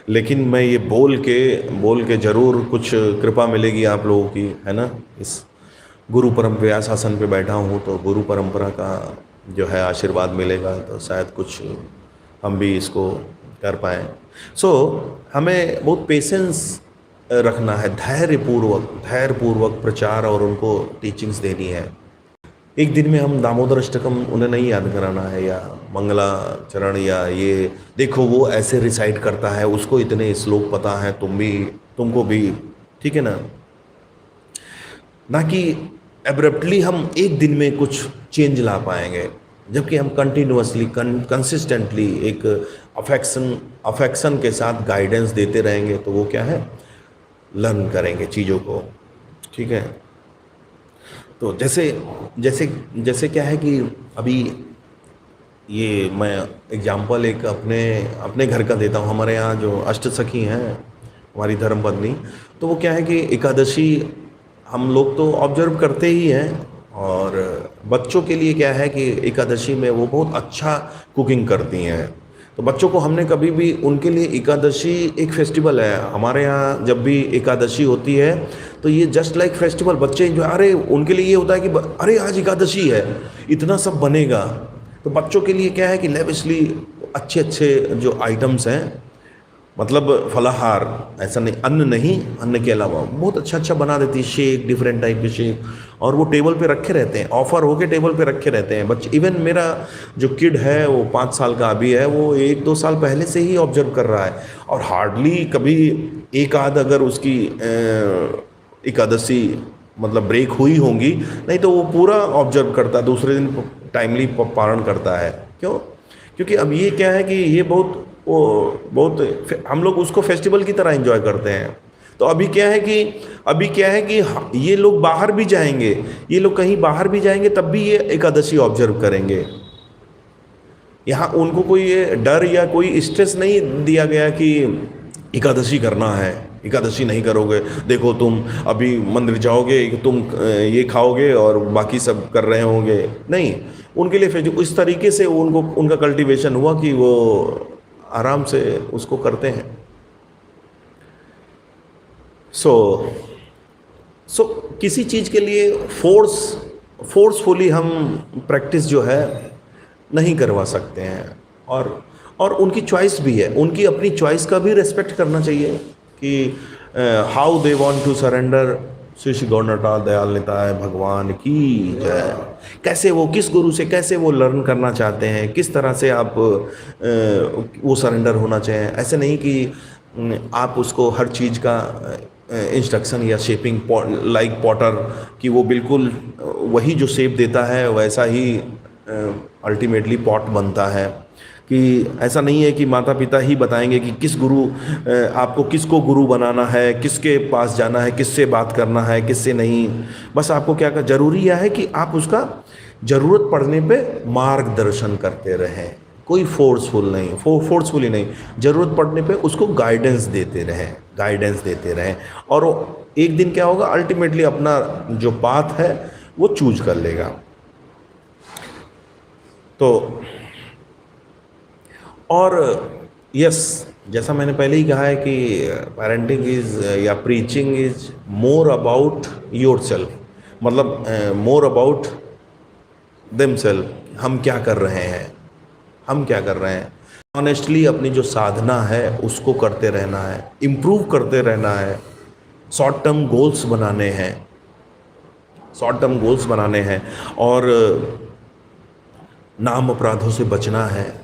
लेकिन मैं ये बोल के ज़रूर कुछ कृपा मिलेगी आप लोगों की, है ना। इस गुरु परंपरा शासन पे बैठा हूँ तो गुरु परंपरा का जो है आशीर्वाद मिलेगा, तो शायद कुछ हम भी इसको कर पाएँ। हमें बहुत पेशेंस रखना है, धैर्यपूर्वक प्रचार और उनको टीचिंग्स देनी है। एक दिन में हम दामोदर अष्टकम उन्हें नहीं याद कराना है, या मंगलाचरण, या ये देखो वो ऐसे रिसाइट करता है, उसको इतने श्लोक पता है, तुमको भी, ठीक है ना कि एब्रप्टली हम एक दिन में कुछ चेंज ला पाएंगे, जबकि हम कंटिन्यूअसली कंसिस्टेंटली एक अफेक्शन के साथ गाइडेंस देते रहेंगे, तो वो क्या है, लर्न करेंगे चीज़ों को, ठीक है। तो जैसे क्या है कि अभी ये मैं एग्जाम्पल एक अपने घर का देता हूँ। हमारे यहाँ जो अष्टसखी हैं, हमारी धर्मपत्नी, तो वो क्या है कि एकादशी हम लोग तो ऑब्जर्व करते ही हैं, और बच्चों के लिए क्या है कि एकादशी में वो बहुत अच्छा कुकिंग करती हैं। तो बच्चों को हमने कभी भी उनके लिए एकादशी एक फेस्टिवल है। हमारे यहाँ जब भी एकादशी होती है तो ये जस्ट लाइक फेस्टिवल, बच्चे जो अरे उनके लिए ये होता है कि अरे आज एकादशी है, इतना सब बनेगा। तो बच्चों के लिए क्या है कि लेविशली अच्छे अच्छे जो आइटम्स हैं, मतलब फलाहार, ऐसा नहीं अन्न नहीं, अन्न के अलावा बहुत अच्छा अच्छा बना देती है, शेक, डिफरेंट टाइप के शेक, और वो टेबल पे रखे रहते हैं, ऑफर होके टेबल पे रखे रहते हैं बच्चे। इवन मेरा जो किड है वो 5 साल का अभी है, वो 1-2 साल पहले से ही ऑब्जर्व कर रहा है, और हार्डली कभी एक आध अगर उसकी एकादशी मतलब ब्रेक हुई होंगी, नहीं तो वो पूरा ऑब्जर्व करता है, दूसरे दिन टाइमली पारण करता है। क्यों? क्योंकि अब ये क्या है कि ये बहुत हम लोग उसको फेस्टिवल की तरह एंजॉय करते हैं। तो अभी क्या है कि ये लोग बाहर भी जाएंगे, ये लोग कहीं बाहर भी जाएंगे तब भी ये एकादशी ऑब्जर्व करेंगे। यहाँ उनको कोई ये डर या कोई स्ट्रेस नहीं दिया गया कि एकादशी करना है, एकादशी नहीं करोगे, देखो तुम अभी मंदिर जाओगे, तुम ये खाओगे और बाकी सब कर रहे होंगे। नहीं, उनके लिए इस तरीके से उनका कल्टीवेशन हुआ कि वो आराम से उसको करते हैं। सो किसी चीज़ के लिए फोर्सफुली हम प्रैक्टिस जो है नहीं करवा सकते हैं, और उनकी चॉइस भी है, उनकी अपनी चॉइस का भी रेस्पेक्ट करना चाहिए कि how they want to surrender. Shri Shri गौरनाटाल दयाल निताय भगवान की जय। कैसे वो, किस गुरु से कैसे वो लर्न करना चाहते हैं, किस तरह से आप वो सरेंडर होना चाहिए। ऐसे नहीं कि आप उसको हर चीज़ का इंस्ट्रक्शन या शेपिंग लाइक पॉटर कि वो बिल्कुल वही जो शेप देता है वैसा ही अल्टीमेटली पॉट बनता है। कि ऐसा नहीं है कि माता पिता ही बताएंगे कि किस गुरु आपको किसको गुरु बनाना है, किसके पास जाना है, किससे बात करना है, किससे नहीं। बस आपको क्या कर ज़रूरी यह है कि आप उसका ज़रूरत पड़ने पे मार्गदर्शन करते रहें, कोई फोर्सफुली नहीं, ज़रूरत पड़ने पे उसको गाइडेंस देते रहें। और एक दिन क्या होगा, अल्टीमेटली अपना जो पाथ है वो चूज कर लेगा। तो और यस, जैसा मैंने पहले ही कहा है कि पेरेंटिंग इज़ या preaching is more about yourself, मतलब मोर अबाउट देमसेल्फ। हम क्या कर रहे हैं, ऑनेस्टली अपनी जो साधना है उसको करते रहना है, इम्प्रूव करते रहना है, शॉर्ट टर्म गोल्स बनाने हैं और नाम अपराधों से बचना है।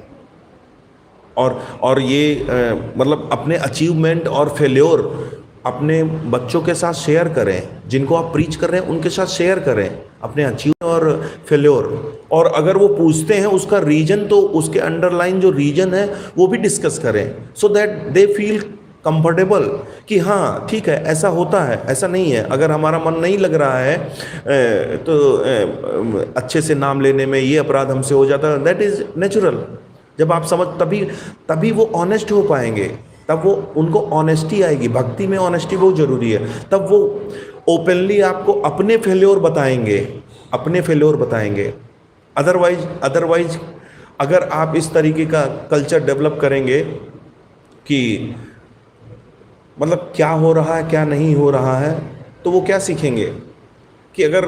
और ये मतलब अपने अचीवमेंट और फेल्योर अपने बच्चों के साथ शेयर करें, जिनको आप प्रीच कर रहे हैं उनके साथ शेयर करें अपने अचीवमेंट और फेल्योर। और अगर वो पूछते हैं उसका रीजन, तो उसके अंडरलाइन जो रीजन है वो भी डिस्कस करें, so that they feel comfortable कि हाँ ठीक है, ऐसा होता है, ऐसा नहीं है। अगर हमारा मन नहीं लग रहा है तो अच्छे से नाम लेने में ये अपराध हमसे हो जाता है, दैट इज़ नेचुरल। जब आप तभी वो ऑनेस्ट हो पाएंगे, तब वो उनको ऑनेस्टी आएगी। भक्ति में ऑनेस्टी बहुत ज़रूरी है। तब वो ओपनली आपको अपने फेल्योर बताएंगे। अदरवाइज अगर आप इस तरीके का कल्चर डेवलप करेंगे कि मतलब क्या हो रहा है क्या नहीं हो रहा है, तो वो क्या सीखेंगे कि अगर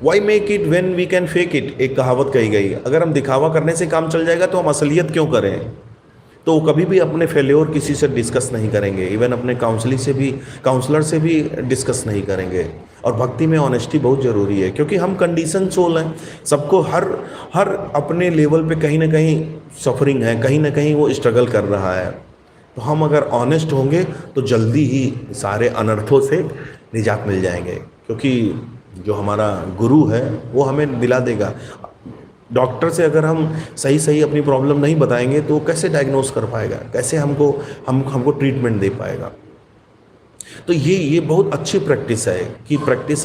why make it when we can fake it, एक कहावत कही गई। अगर हम दिखावा करने से काम चल जाएगा तो हम असलियत क्यों करें। तो कभी भी अपने फेल्योर किसी से डिस्कस नहीं करेंगे, इवन अपने काउंसलर से भी डिस्कस नहीं करेंगे। और भक्ति में ऑनेस्टी बहुत ज़रूरी है, क्योंकि हम कंडीशन सोल हैं। सबको हर अपने लेवल पे कहीं ना कहीं सफरिंग है, कहीं ना कहीं वो स्ट्रगल कर रहा है। तो हम अगर ऑनेस्ट होंगे तो जल्दी ही सारे अनर्थों से निजात मिल जाएंगे, क्योंकि जो हमारा गुरु है वो हमें दिला देगा। डॉक्टर से अगर हम सही अपनी प्रॉब्लम नहीं बताएंगे तो कैसे डायग्नोस कर पाएगा, कैसे हमको ट्रीटमेंट दे पाएगा। तो ये बहुत अच्छी प्रैक्टिस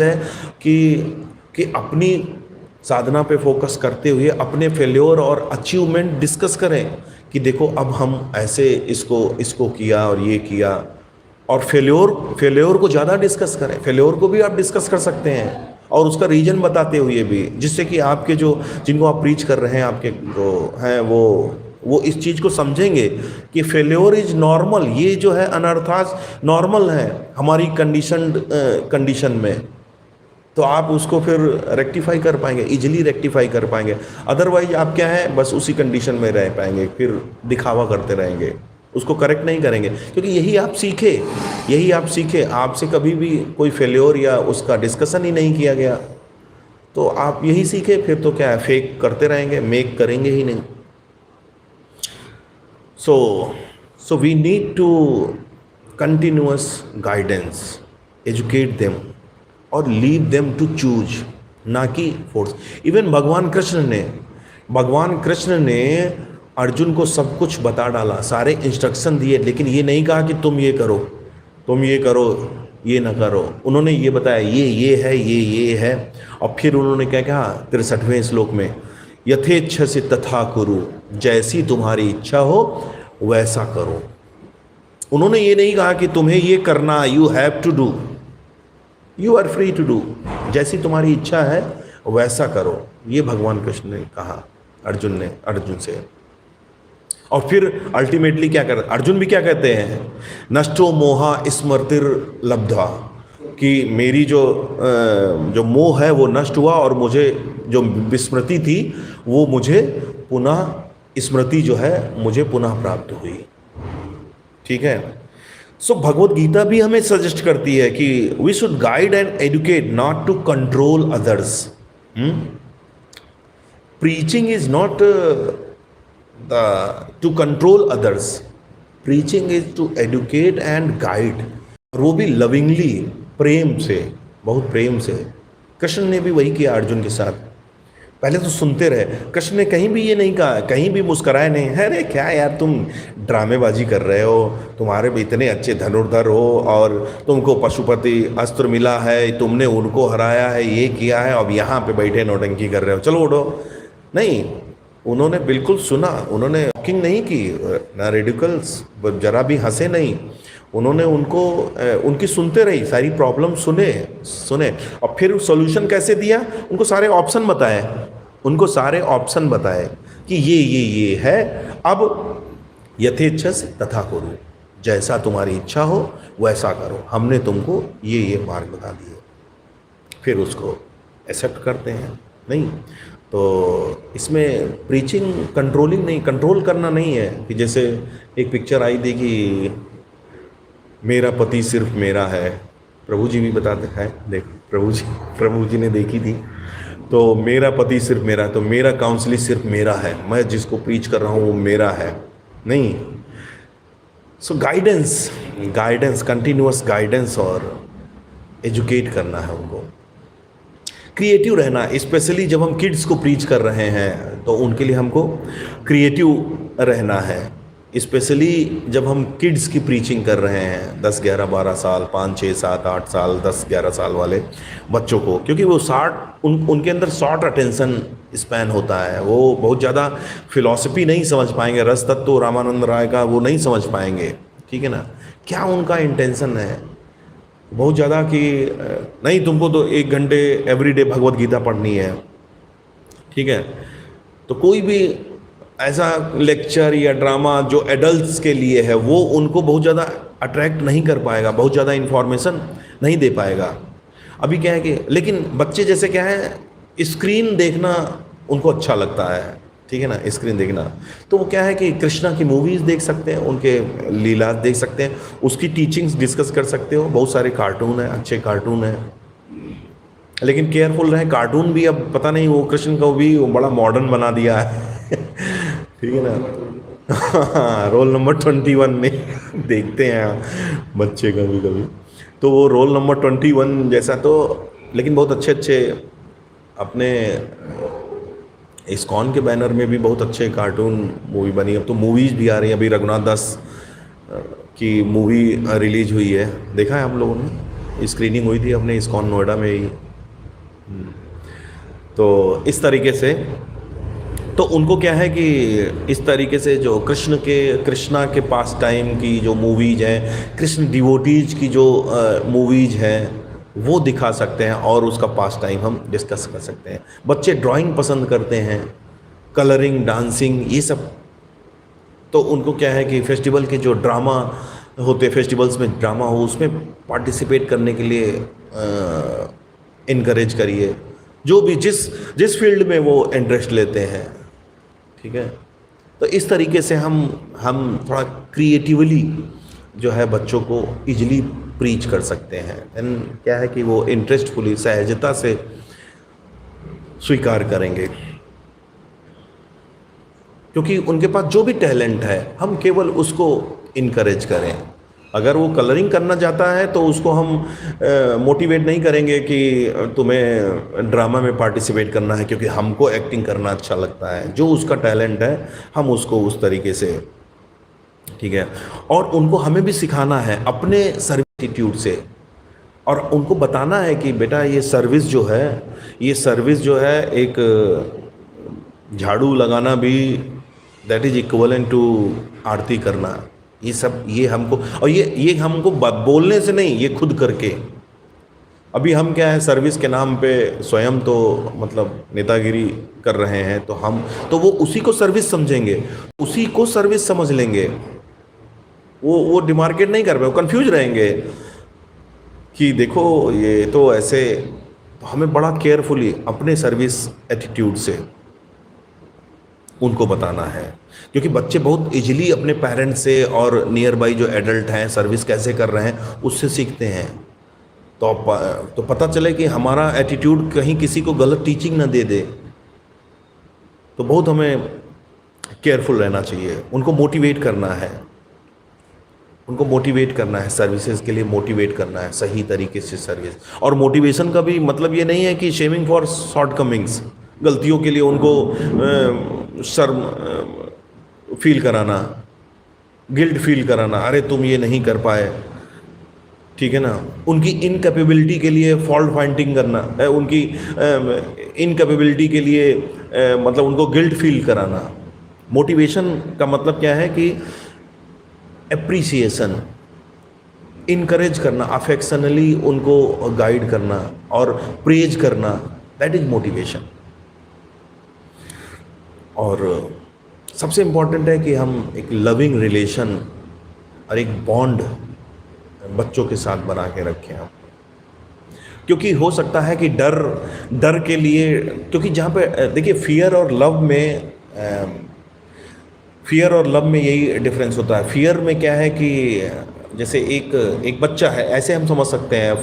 है कि अपनी साधना पे फोकस करते हुए अपने फेल्योर और अचीवमेंट डिस्कस करें कि देखो अब हम ऐसे इसको किया और ये किया। और फेल्योर को ज़्यादा डिस्कस करें, फेल्योर को भी आप डिस्कस कर सकते हैं और उसका रीजन बताते हुए भी, जिससे कि आपके जो जिनको आप प्रीच कर रहे हैं, आपके जो हैं वो इस चीज़ को समझेंगे कि फेल्योर इज नॉर्मल, ये जो है अनर्थात नॉर्मल है हमारी कंडीशन में। तो आप उसको फिर रेक्टिफाई कर पाएंगे, इजीली रेक्टिफाई कर पाएंगे। अदरवाइज आप क्या है, बस उसी कंडीशन में रह पाएंगे, फिर दिखावा करते रहेंगे, उसको करेक्ट नहीं करेंगे। क्योंकि यही आप सीखे, आपसे कभी भी कोई फेल्योर या उसका डिस्कशन ही नहीं किया गया, तो आप यही सीखे, फिर तो क्या है, फेक करते रहेंगे, मेक करेंगे ही नहीं। So we need to continuous guidance, educate them और leave them to choose, ना कि फोर्स। इवन भगवान कृष्ण ने अर्जुन को सब कुछ बता डाला, सारे इंस्ट्रक्शन दिए, लेकिन ये नहीं कहा कि तुम ये करो, ये ना करो। उन्होंने ये बताया, ये है। और फिर उन्होंने क्या कहा 63वें श्लोक में, यथेच्छ से तथा कुरु, जैसी तुम्हारी इच्छा हो वैसा करो। उन्होंने ये नहीं कहा कि तुम्हें ये करना, you have to do, you are free to do, जैसी तुम्हारी इच्छा है वैसा करो। ये भगवान कृष्ण ने कहा अर्जुन से। और फिर अल्टीमेटली क्या कर, अर्जुन भी क्या कहते हैं, नष्टो मोहा स्मृतिर लब्धा, कि मेरी जो मोह है वो नष्ट हुआ और मुझे जो विस्मृति थी वो मुझे पुनः, स्मृति जो है मुझे पुनः प्राप्त हुई। ठीक है। सो भगवत गीता भी हमें सजेस्ट करती है कि we should guide and educate, not to control others. Preaching is not to control others, preaching is to educate and guide, और वो भी लविंगली, प्रेम से, बहुत प्रेम से। कृष्ण ने भी वही किया अर्जुन के साथ। पहले तो सुनते रहे, कृष्ण ने कहीं भी ये नहीं कहा, कहीं भी मुस्कराए नहीं, अरे क्या यार तुम ड्रामेबाजी कर रहे हो, तुम्हारे भी इतने अच्छे धनुर्धर हो और तुमको पशुपति अस्त्र मिला है, तुमने उनको हराया है, ये किया है, अब यहाँ पे बैठे नौटंकी कर रहे हो, चलो उठो। नहीं, उन्होंने बिल्कुल सुना, उन्होंने वॉकिंग नहीं की, ना रेडिकल्स, जरा भी हंसे नहीं, उन्होंने उनकी सुनते रही, सारी प्रॉब्लम सुने और फिर सॉल्यूशन कैसे दिया, उनको सारे ऑप्शन बताए कि ये है, अब यथेच्छस तथा कुरु, जैसा तुम्हारी इच्छा हो वैसा करो, हमने तुमको ये मार्ग बता दिए, फिर उसको एक्सेप्ट करते हैं। नहीं तो इसमें प्रीचिंग कंट्रोल करना नहीं है कि जैसे एक पिक्चर आई थी कि मेरा पति सिर्फ मेरा है, प्रभु जी भी बताते हैं, देख प्रभु जी ने देखी थी, तो मेरा पति सिर्फ मेरा, तो मेरा काउंसलिंग सिर्फ मेरा है, मैं जिसको प्रीच कर रहा हूँ वो मेरा है। नहीं, सो गाइडेंस, कंटिन्यूअस गाइडेंस और एजुकेट करना है उनको, क्रिएटिव रहना। स्पेशली जब हम किड्स को प्रीच कर रहे हैं तो उनके लिए हमको क्रिएटिव रहना है, स्पेशली जब हम किड्स की प्रीचिंग कर रहे हैं, 10, 11, 12 साल, 5, 6, 7, 8 साल, 10, 11 साल वाले बच्चों को, क्योंकि वो उनके अंदर शॉर्ट अटेंशन स्पैन होता है, वो बहुत ज़्यादा फिलॉसफी नहीं समझ पाएंगे, रस तत्व रामानंद राय का वो नहीं समझ पाएंगे। ठीक है ना, क्या उनका इंटेंशन है बहुत ज़्यादा कि नहीं तुमको तो 1 घंटे एवरीडे भगवत गीता पढ़नी है। ठीक है, तो कोई भी ऐसा लेक्चर या ड्रामा जो एडल्ट्स के लिए है वो उनको बहुत ज़्यादा अट्रैक्ट नहीं कर पाएगा, बहुत ज़्यादा इन्फॉर्मेशन नहीं दे पाएगा। अभी क्या है कि लेकिन बच्चे जैसे क्या है, स्क्रीन देखना उनको अच्छा लगता है। ठीक है ना, स्क्रीन देखना, तो वो क्या है कि कृष्णा की मूवीज़ देख सकते हैं, उनके लीला देख सकते हैं, उसकी टीचिंग्स डिस्कस कर सकते हो, बहुत सारे कार्टून हैं, अच्छे कार्टून हैं, लेकिन केयरफुल रहें, कार्टून भी अब पता नहीं वो कृष्ण को भी वो बड़ा मॉडर्न बना दिया है। ठीक है ना, रोल नंबर 21 में देखते हैं बच्चे कभी, तो वो रोल नंबर 21 जैसा, तो लेकिन बहुत अच्छे अपने इस्कॉन के बैनर में भी बहुत अच्छे कार्टून मूवी बनी। अब तो मूवीज़ भी आ रही हैं, अभी रघुनाथ दास की मूवी रिलीज हुई है, देखा है आप लोगों ने? स्क्रीनिंग हुई थी अपने इस्कॉन नोएडा में ही। तो इस तरीके से तो उनको क्या है कि इस तरीके से जो कृष्णा के पास टाइम की जो मूवीज़ हैं, कृष्ण डिवोटीज की जो मूवीज़ हैं, वो दिखा सकते हैं और उसका पास टाइम हम डिस्कस कर सकते हैं। बच्चे ड्राइंग पसंद करते हैं, कलरिंग, डांसिंग, ये सब। तो उनको क्या है कि फेस्टिवल के जो ड्रामा होते, फेस्टिवल्स में ड्रामा हो, उसमें पार्टिसिपेट करने के लिए इनकरेज करिए, जो भी जिस जिस फील्ड में वो इंटरेस्ट लेते हैं। ठीक है, तो इस तरीके से हम थोड़ा क्रिएटिवली जो है बच्चों को इजीली प्रीच कर सकते हैं। एंड क्या है कि वो इंटरेस्टफुली, सहजता से स्वीकार करेंगे, क्योंकि उनके पास जो भी टैलेंट है हम केवल उसको इनकरेज करें। अगर वो कलरिंग करना चाहता है तो उसको हम मोटिवेट नहीं करेंगे कि तुम्हें ड्रामा में पार्टिसिपेट करना है, क्योंकि हमको एक्टिंग करना अच्छा लगता है। जो उसका टैलेंट है हम उसको उस तरीके से, ठीक है। और उनको हमें भी सिखाना है अपने सर्विस एटीट्यूड से, और उनको बताना है कि बेटा ये सर्विस जो है, ये सर्विस जो है, एक झाड़ू लगाना भी दैट इज इक्वलेंट टू आरती करना। ये सब, ये हमको, और ये हमको बोलने से नहीं, ये खुद करके। अभी हम क्या है, सर्विस के नाम पे स्वयं तो मतलब नेतागिरी कर रहे हैं, तो वो उसी को सर्विस समझेंगे, उसी को सर्विस समझ लेंगे। वो डिमार्केट नहीं कर पाए, वो कंफ्यूज रहेंगे कि देखो ये तो ऐसे। तो हमें बड़ा केयरफुली अपने सर्विस एटीट्यूड से उनको बताना है, क्योंकि बच्चे बहुत इजीली अपने पेरेंट्स से और नियर बाई जो एडल्ट हैं सर्विस कैसे कर रहे हैं उससे सीखते हैं। तो पता चले कि हमारा एटीट्यूड कहीं किसी को गलत टीचिंग ना दे दे। तो बहुत हमें केयरफुल रहना चाहिए, उनको मोटिवेट करना है, उनको मोटिवेट करना है, सर्विसेज के लिए मोटिवेट करना है सही तरीके से सर्विस। और मोटिवेशन का भी मतलब ये नहीं है कि शेमिंग फॉर शॉर्ट कमिंग्स, गलतियों के लिए उनको शर्म फील कराना, गिल्ट फील कराना, अरे तुम ये नहीं कर पाए, ठीक है ना। उनकी इनकैपेबिलिटी के लिए फॉल्ट फाइंडिंग करना, उनकी इनकैपेबिलिटी के लिए मतलब उनको गिल्ट फील कराना। मोटिवेशन का मतलब क्या है कि एप्रिसिएशन, इनकरेज करना, अफेक्शनली उनको गाइड करना और प्रेज करना, दैट इज मोटिवेशन। और सबसे इम्पॉर्टेंट है कि हम एक लविंग रिलेशन और एक बॉन्ड बच्चों के साथ बना के रखें हम। क्योंकि हो सकता है कि डर के लिए, क्योंकि जहाँ पे देखिए फियर और लव में यही डिफरेंस होता है। फियर में क्या है कि जैसे एक बच्चा है, ऐसे हम समझ सकते हैं।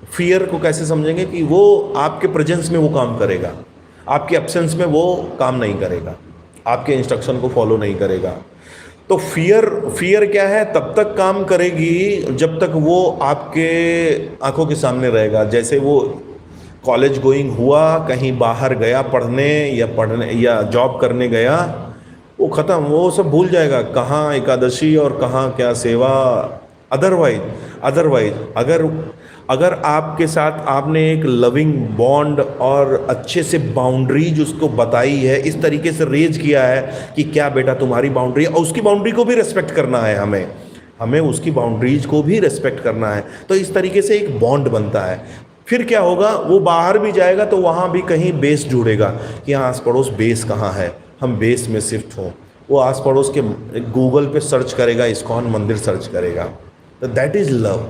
फियर को कैसे समझेंगे कि वो आपके प्रेजेंस में वो काम करेगा, आपके एब्सेंस में वो काम नहीं करेगा, आपके इंस्ट्रक्शन को फॉलो नहीं करेगा। तो फियर क्या है, तब तक काम करेगी जब तक वो आपके आंखों के सामने रहेगा। जैसे वो कॉलेज गोइंग हुआ, कहीं बाहर गया पढ़ने या जॉब करने गया, वो ख़त्म, वो सब भूल जाएगा, कहाँ एकादशी और कहाँ क्या सेवा। अदरवाइज अगर आपके साथ आपने एक लविंग बॉन्ड और अच्छे से बाउंड्रीज उसको बताई है, इस तरीके से रेज किया है कि क्या बेटा तुम्हारी बाउंड्री, और उसकी बाउंड्री को भी रेस्पेक्ट करना है, हमें उसकी बाउंड्रीज को भी रेस्पेक्ट करना है। तो इस तरीके से एक बॉन्ड बनता है। फिर क्या होगा, वो बाहर भी जाएगा तो वहाँ भी कहीं बेस जुड़ेगा कि हाँ आस पड़ोस बेस कहाँ है, हम बेस में शिफ्ट हों। वो आस पड़ोस के गूगल पे सर्च करेगा, इस्कॉन मंदिर सर्च करेगा। तो दैट इज़ लव।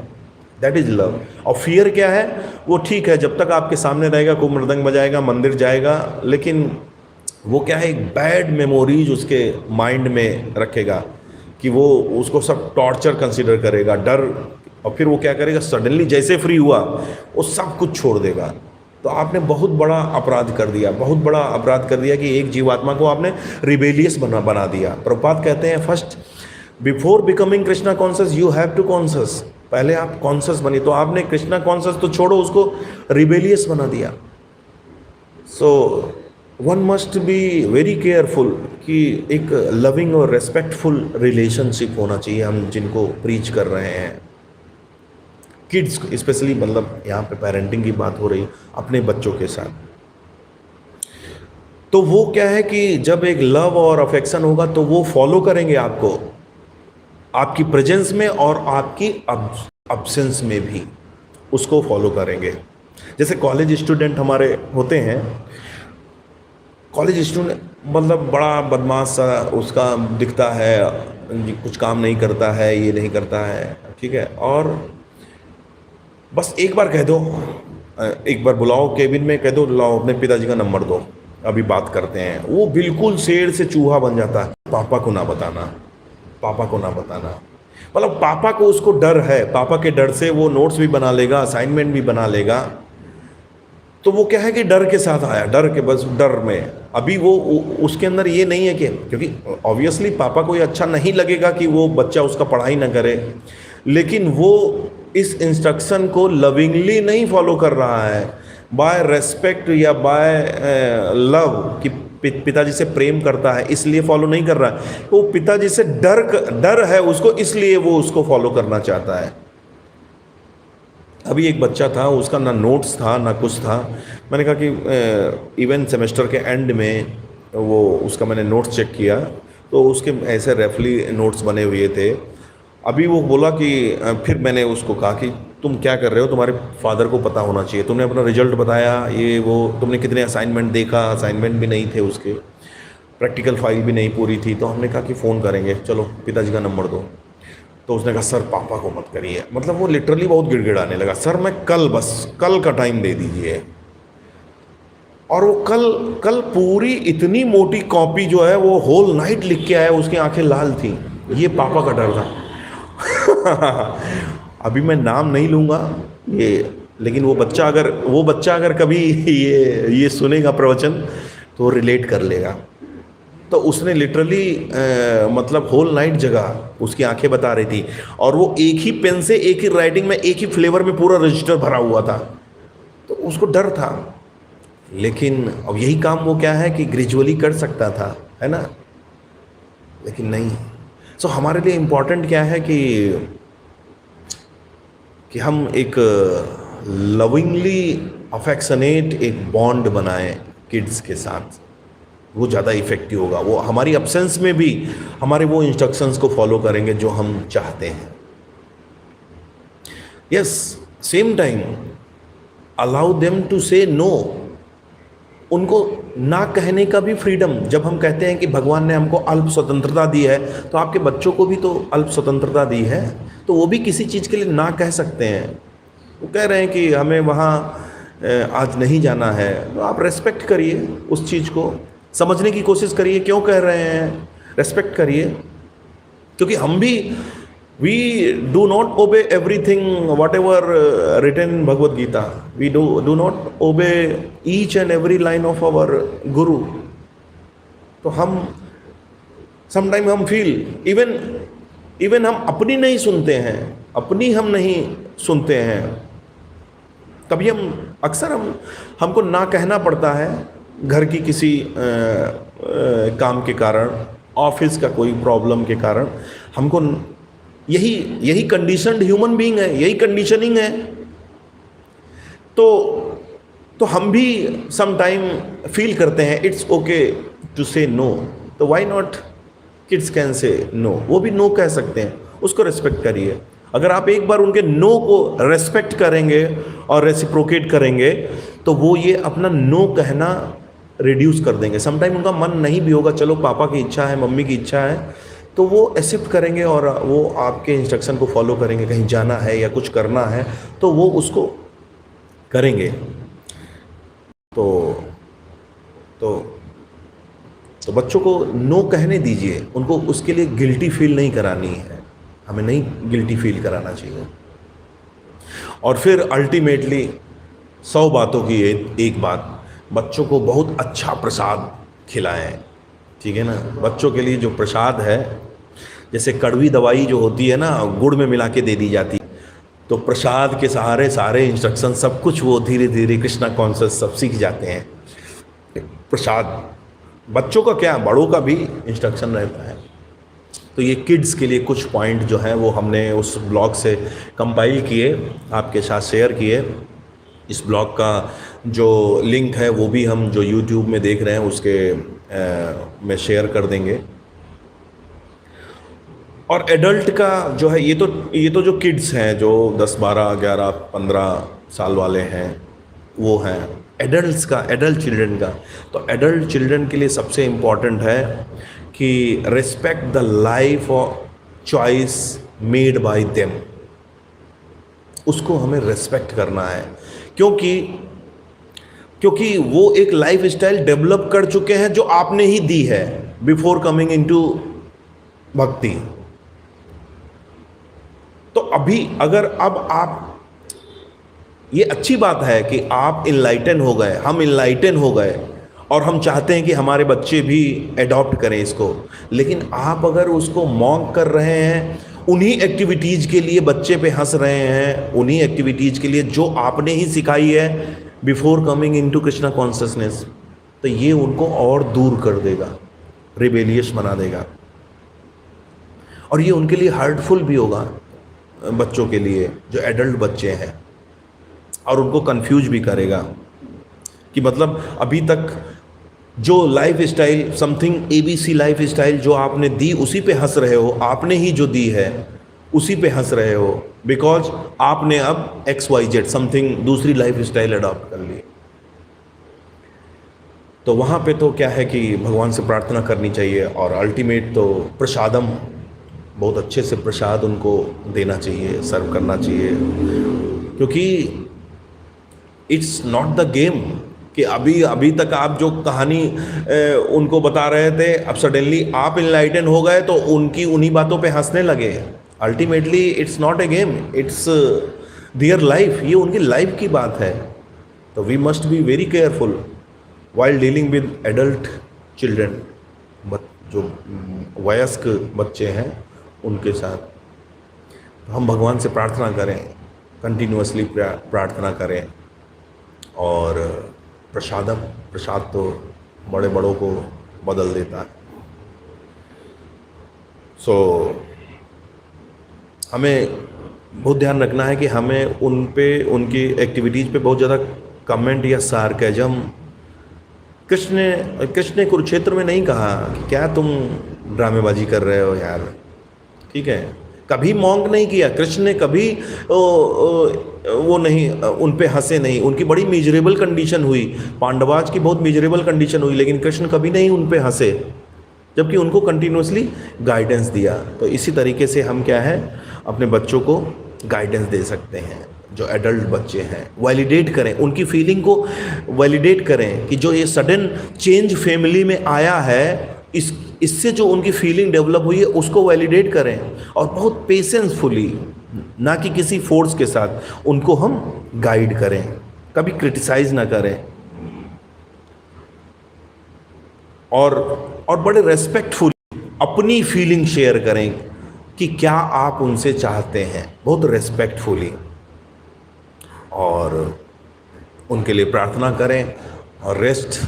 और फियर क्या है, वो ठीक है जब तक आपके सामने रहेगा, खूब मृदंग बजाएगा, मंदिर जाएगा, लेकिन वो क्या है, एक बैड मेमोरीज उसके माइंड में रखेगा कि वो उसको सब टॉर्चर कंसिडर करेगा, डर। और फिर वो क्या करेगा, सडनली जैसे फ्री हुआ वो सब कुछ छोड़ देगा। तो आपने बहुत बड़ा अपराध कर दिया कि एक जीवात्मा को आपने रिबेलियस बना दिया। प्रभुपाद कहते हैं first before becoming Krishna conscious you have to conscious, पहले आप कॉन्शियस बनिए। तो आपने कृष्णा कॉन्शियस तो छोड़ो, उसको रिबेलियस बना दिया। So one must be very careful कि एक लविंग और रेस्पेक्टफुल रिलेशनशिप होना चाहिए हम जिनको प्रीच कर रहे हैं। किड्स स्पेशली, मतलब यहाँ पे पेरेंटिंग की बात हो रही अपने बच्चों के साथ। तो वो क्या है कि जब एक लव और अफेक्शन होगा तो वो फॉलो करेंगे आपको, आपकी प्रेजेंस में और आपकी अब्सेंस में भी। उसको फॉलो करेंगे। जैसे कॉलेज स्टूडेंट हमारे होते हैं, कॉलेज स्टूडेंट मतलब बड़ा बदमाश सा उसका दिखता है, कुछ काम नहीं करता है, ये नहीं करता है, ठीक है, और बस एक बार कह दो, एक बार बुलाओ केबिन में, कह दो लाओ अपने पिताजी का नंबर दो, अभी बात करते हैं, वो बिल्कुल शेर से चूहा बन जाता है। पापा को ना बताना, पापा को ना बताना, मतलब पापा को उसको डर है, पापा के डर से वो नोट्स भी बना लेगा, असाइनमेंट भी बना लेगा। तो वो क्या है कि डर के साथ आया, डर के, बस डर में। अभी वो उसके अंदर ये नहीं है कि, क्योंकि ऑब्वियसली पापा को ये अच्छा नहीं लगेगा कि वो बच्चा उसका पढ़ाई ना करे, लेकिन वो इस इंस्ट्रक्शन को लविंगली नहीं फॉलो कर रहा है, बाय रेस्पेक्ट या बाय लव, कि पिताजी से प्रेम करता है इसलिए फॉलो नहीं कर रहा है, वो पिताजी से डर है उसको, इसलिए वो उसको फॉलो करना चाहता है। अभी एक बच्चा था, उसका ना नोट्स था ना कुछ था, मैंने कहा कि इवन सेमेस्टर के एंड में वो उसका मैंने नोट्स चेक किया तो उसके ऐसे रफली नोट्स बने हुए थे। अभी वो बोला कि फिर मैंने उसको कहा कि तुम क्या कर रहे हो, तुम्हारे फादर को पता होना चाहिए, तुमने अपना रिजल्ट बताया, ये वो, तुमने कितने असाइनमेंट देखा, असाइनमेंट भी नहीं थे उसके, प्रैक्टिकल फाइल भी नहीं पूरी थी। तो हमने कहा कि फ़ोन करेंगे, चलो पिताजी का नंबर दो। तो उसने कहा सर पापा को मत करिए, मतलब वो लिटरली बहुत गिड़गिड़ाने लगा, सर मैं कल, बस कल का टाइम दे दीजिए। और वो कल पूरी इतनी मोटी कॉपी जो है वो होल नाइट लिख के आया, उसकी आंखें लाल थी, ये पापा का डर था। अभी मैं नाम नहीं लूँगा ये, लेकिन वो बच्चा अगर कभी ये सुनेगा प्रवचन तो रिलेट कर लेगा। तो उसने लिटरली मतलब होल नाइट जगह, उसकी आंखें बता रही थी, और वो एक ही पेन से एक ही राइटिंग में एक ही फ्लेवर में पूरा रजिस्टर भरा हुआ था, तो उसको डर था। लेकिन अब यही काम वो क्या है कि ग्रेजुअली कर सकता था, है ना, लेकिन नहीं। सो हमारे लिए इम्पॉर्टेंट क्या है कि हम एक लविंगली अफेक्शनेट एक बॉन्ड बनाएं किड्स के साथ, वो ज़्यादा इफ़ेक्टिव होगा। वो हमारी अब्सेंस में भी हमारे वो इंस्ट्रक्शंस को फॉलो करेंगे जो हम चाहते हैं। Yes, same time allow them to say no, उनको ना कहने का भी फ्रीडम। जब हम कहते हैं कि भगवान ने हमको अल्प स्वतंत्रता दी है, तो आपके बच्चों को भी तो अल्प स्वतंत्रता दी है, तो वो भी किसी चीज़ के लिए ना कह सकते हैं। वो कह रहे हैं कि हमें वहाँ आज नहीं जाना है, तो आप रेस्पेक्ट करिए, उस चीज़ को समझने की कोशिश करिए, क्यों कह रहे हैं, रेस्पेक्ट करिए। क्योंकि हम भी we do not obey everything whatever written in Bhagavad Gita. We do not obey each and every line of our guru. तो हम sometime हम feel even हम अपनी नहीं सुनते हैं, अपनी हम नहीं सुनते हैं, कभी अक्सर हमको ना कहना पड़ता है घर की किसी काम के कारण, ऑफिस का कोई प्रॉब्लम के कारण। हमको यही कंडीशनड ह्यूमन बीइंग है, यही कंडीशनिंग है। तो हम भी सम टाइम फील करते हैं it's okay to say no, तो why not kids can say no, वो भी नो कह सकते हैं, उसको रेस्पेक्ट करिए। अगर आप एक बार उनके नो को रेस्पेक्ट करेंगे और रेसिप्रोकेट करेंगे, तो वो ये अपना नो कहना रिड्यूस कर देंगे। समटाइम उनका मन नहीं भी होगा, चलो पापा की इच्छा है, मम्मी की इच्छा है, तो वो एक्सेप्ट करेंगे और वो आपके इंस्ट्रक्शन को फॉलो करेंगे। कहीं जाना है या कुछ करना है तो वो उसको करेंगे। तो बच्चों को नो कहने दीजिए, उनको उसके लिए गिल्टी फील नहीं करानी है, हमें नहीं गिल्टी फील कराना चाहिए। और फिर अल्टीमेटली 100 बातों की एक बात, बच्चों को बहुत अच्छा प्रसाद खिलाएं, ठीक है ना। बच्चों के लिए जो प्रसाद है, जैसे कड़वी दवाई जो होती है ना, गुड़ में मिला के दे दी जाती है, तो प्रसाद के सहारे सारे इंस्ट्रक्शन सब कुछ वो धीरे धीरे कृष्णा कॉन्शियस सब सीख जाते हैं। प्रसाद बच्चों का क्या, बड़ों का भी इंस्ट्रक्शन रहता है। तो ये किड्स के लिए कुछ पॉइंट जो हैं वो हमने उस ब्लॉग से कंपाइल किए, आपके साथ शेयर किए। इस ब्लॉग का जो लिंक है वो भी हम जो यूट्यूब में देख रहे हैं उसके में शेयर कर देंगे। और एडल्ट का जो है, ये तो जो किड्स हैं जो 10 12 11 15 साल वाले हैं, वो हैं एडल्ट्स का, एडल्ट चिल्ड्रन का। तो एडल्ट चिल्ड्रन के लिए सबसे इम्पॉर्टेंट है कि रिस्पेक्ट द लाइफ और चॉइस मेड बाय देम। उसको हमें रिस्पेक्ट करना है, क्योंकि वो एक लाइफ स्टाइल डेवलप कर चुके हैं जो आपने ही दी है बिफोर कमिंग इनटू भक्ति। तो अभी अगर अब आप, ये अच्छी बात है कि आप इनलाइटन हो गए, हम इनलाइटन हो गए और हम चाहते हैं कि हमारे बच्चे भी एडॉप्ट करें इसको, लेकिन आप अगर उसको मॉक कर रहे हैं, उन्हीं एक्टिविटीज़ के लिए बच्चे पे हंस रहे हैं, उन्हीं एक्टिविटीज़ के लिए जो आपने ही सिखाई है before coming into Krishna consciousness, तो ये उनको और दूर कर देगा, रिबेलियस बना देगा, और ये उनके लिए हर्टफुल भी होगा बच्चों के लिए जो एडल्ट बच्चे हैं, और उनको कंफ्यूज भी करेगा कि मतलब अभी तक जो life style, something ABC life style जो आपने दी, उसी पे हंस रहे हो, आपने ही जो दी है उसी पे हंस रहे हो, बिकॉज आपने अब XYZ समथिंग दूसरी लाइफ स्टाइल अडॉप्ट कर ली। तो वहाँ पे तो क्या है कि भगवान से प्रार्थना करनी चाहिए, और अल्टीमेट तो प्रसादम, बहुत अच्छे से प्रसाद उनको देना चाहिए, सर्व करना चाहिए, क्योंकि इट्स नॉट द गेम कि अभी तक आप जो कहानी उनको बता रहे थे, अब सडनली आप इनलाइटन हो गए तो उनकी उन्हीं बातों पे हंसने लगे। Ultimately it's not a game, it's their life, ये उनकी लाइफ की बात है। तो we must be very careful while dealing with adult children, जो वयस्क बच्चे हैं उनके साथ। तो हम भगवान से प्रार्थना करें, कंटिन्यूअसली प्रार्थना करें, और प्रसाद तो बड़े बड़ों को बदल देता है। सो हमें बहुत ध्यान रखना है कि हमें उन पे, उनकी एक्टिविटीज़ पे बहुत ज़्यादा कमेंट या सार्केजम, कृष्ण ने कुरुक्षेत्र में नहीं कहा कि क्या तुम ड्रामेबाजी कर रहे हो यार, ठीक है, कभी मॉन्क नहीं किया कृष्ण ने, कभी वो नहीं, उन पे हंसे नहीं। उनकी बड़ी मिजरेबल कंडीशन हुई, पांडवाज की बहुत मिजरेबल कंडीशन हुई, लेकिन कृष्ण कभी नहीं उन पे हंसे, जबकि उनको कंटिन्यूसली गाइडेंस दिया। तो इसी तरीके से हम क्या है, अपने बच्चों को गाइडेंस दे सकते हैं। जो एडल्ट बच्चे हैं, वैलिडेट करें, उनकी फीलिंग को वैलिडेट करें कि जो ये सडन चेंज फैमिली में आया है, इससे जो उनकी फीलिंग डेवलप हुई है उसको वैलिडेट करें, और बहुत पेशेंसफुली, ना कि किसी फोर्स के साथ उनको हम गाइड करें, कभी क्रिटिसाइज ना करें, और बड़े रेस्पेक्टफुल अपनी फीलिंग शेयर करें कि क्या आप उनसे चाहते हैं, बहुत रेस्पेक्टफुली, और उनके लिए प्रार्थना करें, और रेस्ट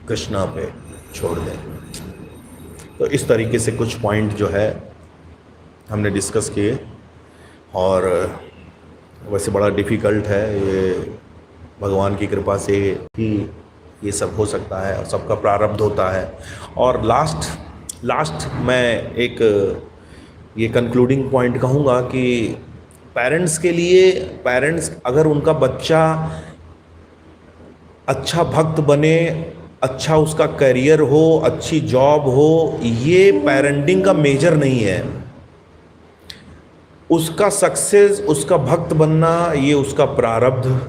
कृष्णा पे छोड़ दें। तो इस तरीके से कुछ पॉइंट जो है हमने डिस्कस किए, और वैसे बड़ा डिफ़िकल्ट है ये, भगवान की कृपा से ही ये सब हो सकता है, और सबका प्रारब्ध होता है। और लास्ट मैं एक ये कंक्लूडिंग पॉइंट कहूँगा कि पेरेंट्स के लिए, पेरेंट्स अगर उनका बच्चा अच्छा भक्त बने, अच्छा उसका करियर हो, अच्छी जॉब हो, ये पेरेंटिंग का मेजर नहीं है। उसका सक्सेस, उसका भक्त बनना, ये उसका प्रारब्ध,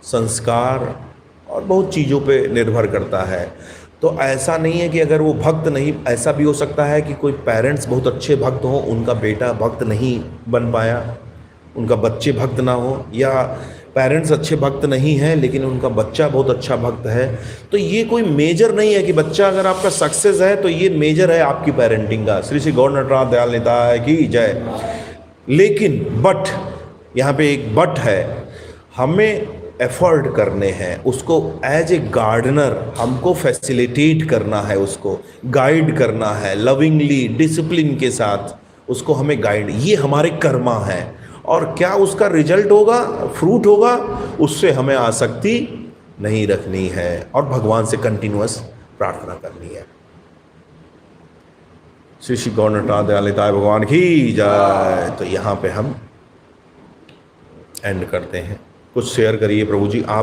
संस्कार और बहुत चीज़ों पे निर्भर करता है। तो ऐसा नहीं है कि अगर वो भक्त नहीं, ऐसा भी हो सकता है कि कोई पेरेंट्स बहुत अच्छे भक्त हों, उनका बेटा भक्त नहीं बन पाया, उनका बच्चे भक्त ना हो, या पेरेंट्स अच्छे भक्त नहीं हैं लेकिन उनका बच्चा बहुत अच्छा भक्त है। तो ये कोई मेजर नहीं है कि बच्चा अगर आपका सक्सेस है तो ये मेजर है आपकी पेरेंटिंग का। श्री श्री गौर नटराज दयाल निताय की जय। लेकिन बट, यहाँ पे एक बट है, हमें एफर्ट करने हैं, उसको एज ए गार्डनर हमको फैसिलिटेट करना है, उसको गाइड करना है, लविंगली डिसिप्लिन के साथ उसको हमें गाइड, ये हमारे कर्मा है। और क्या उसका रिजल्ट होगा, फ्रूट होगा, उससे हमें आसक्ति नहीं रखनी है और भगवान से कंटिन्यूअस प्रार्थना करनी है। श्री श्री गौर नटराज दयालिताय भगवान की जय। तो यहाँ पे हम एंड करते हैं। कुछ शेयर करिए प्रभु जी आप।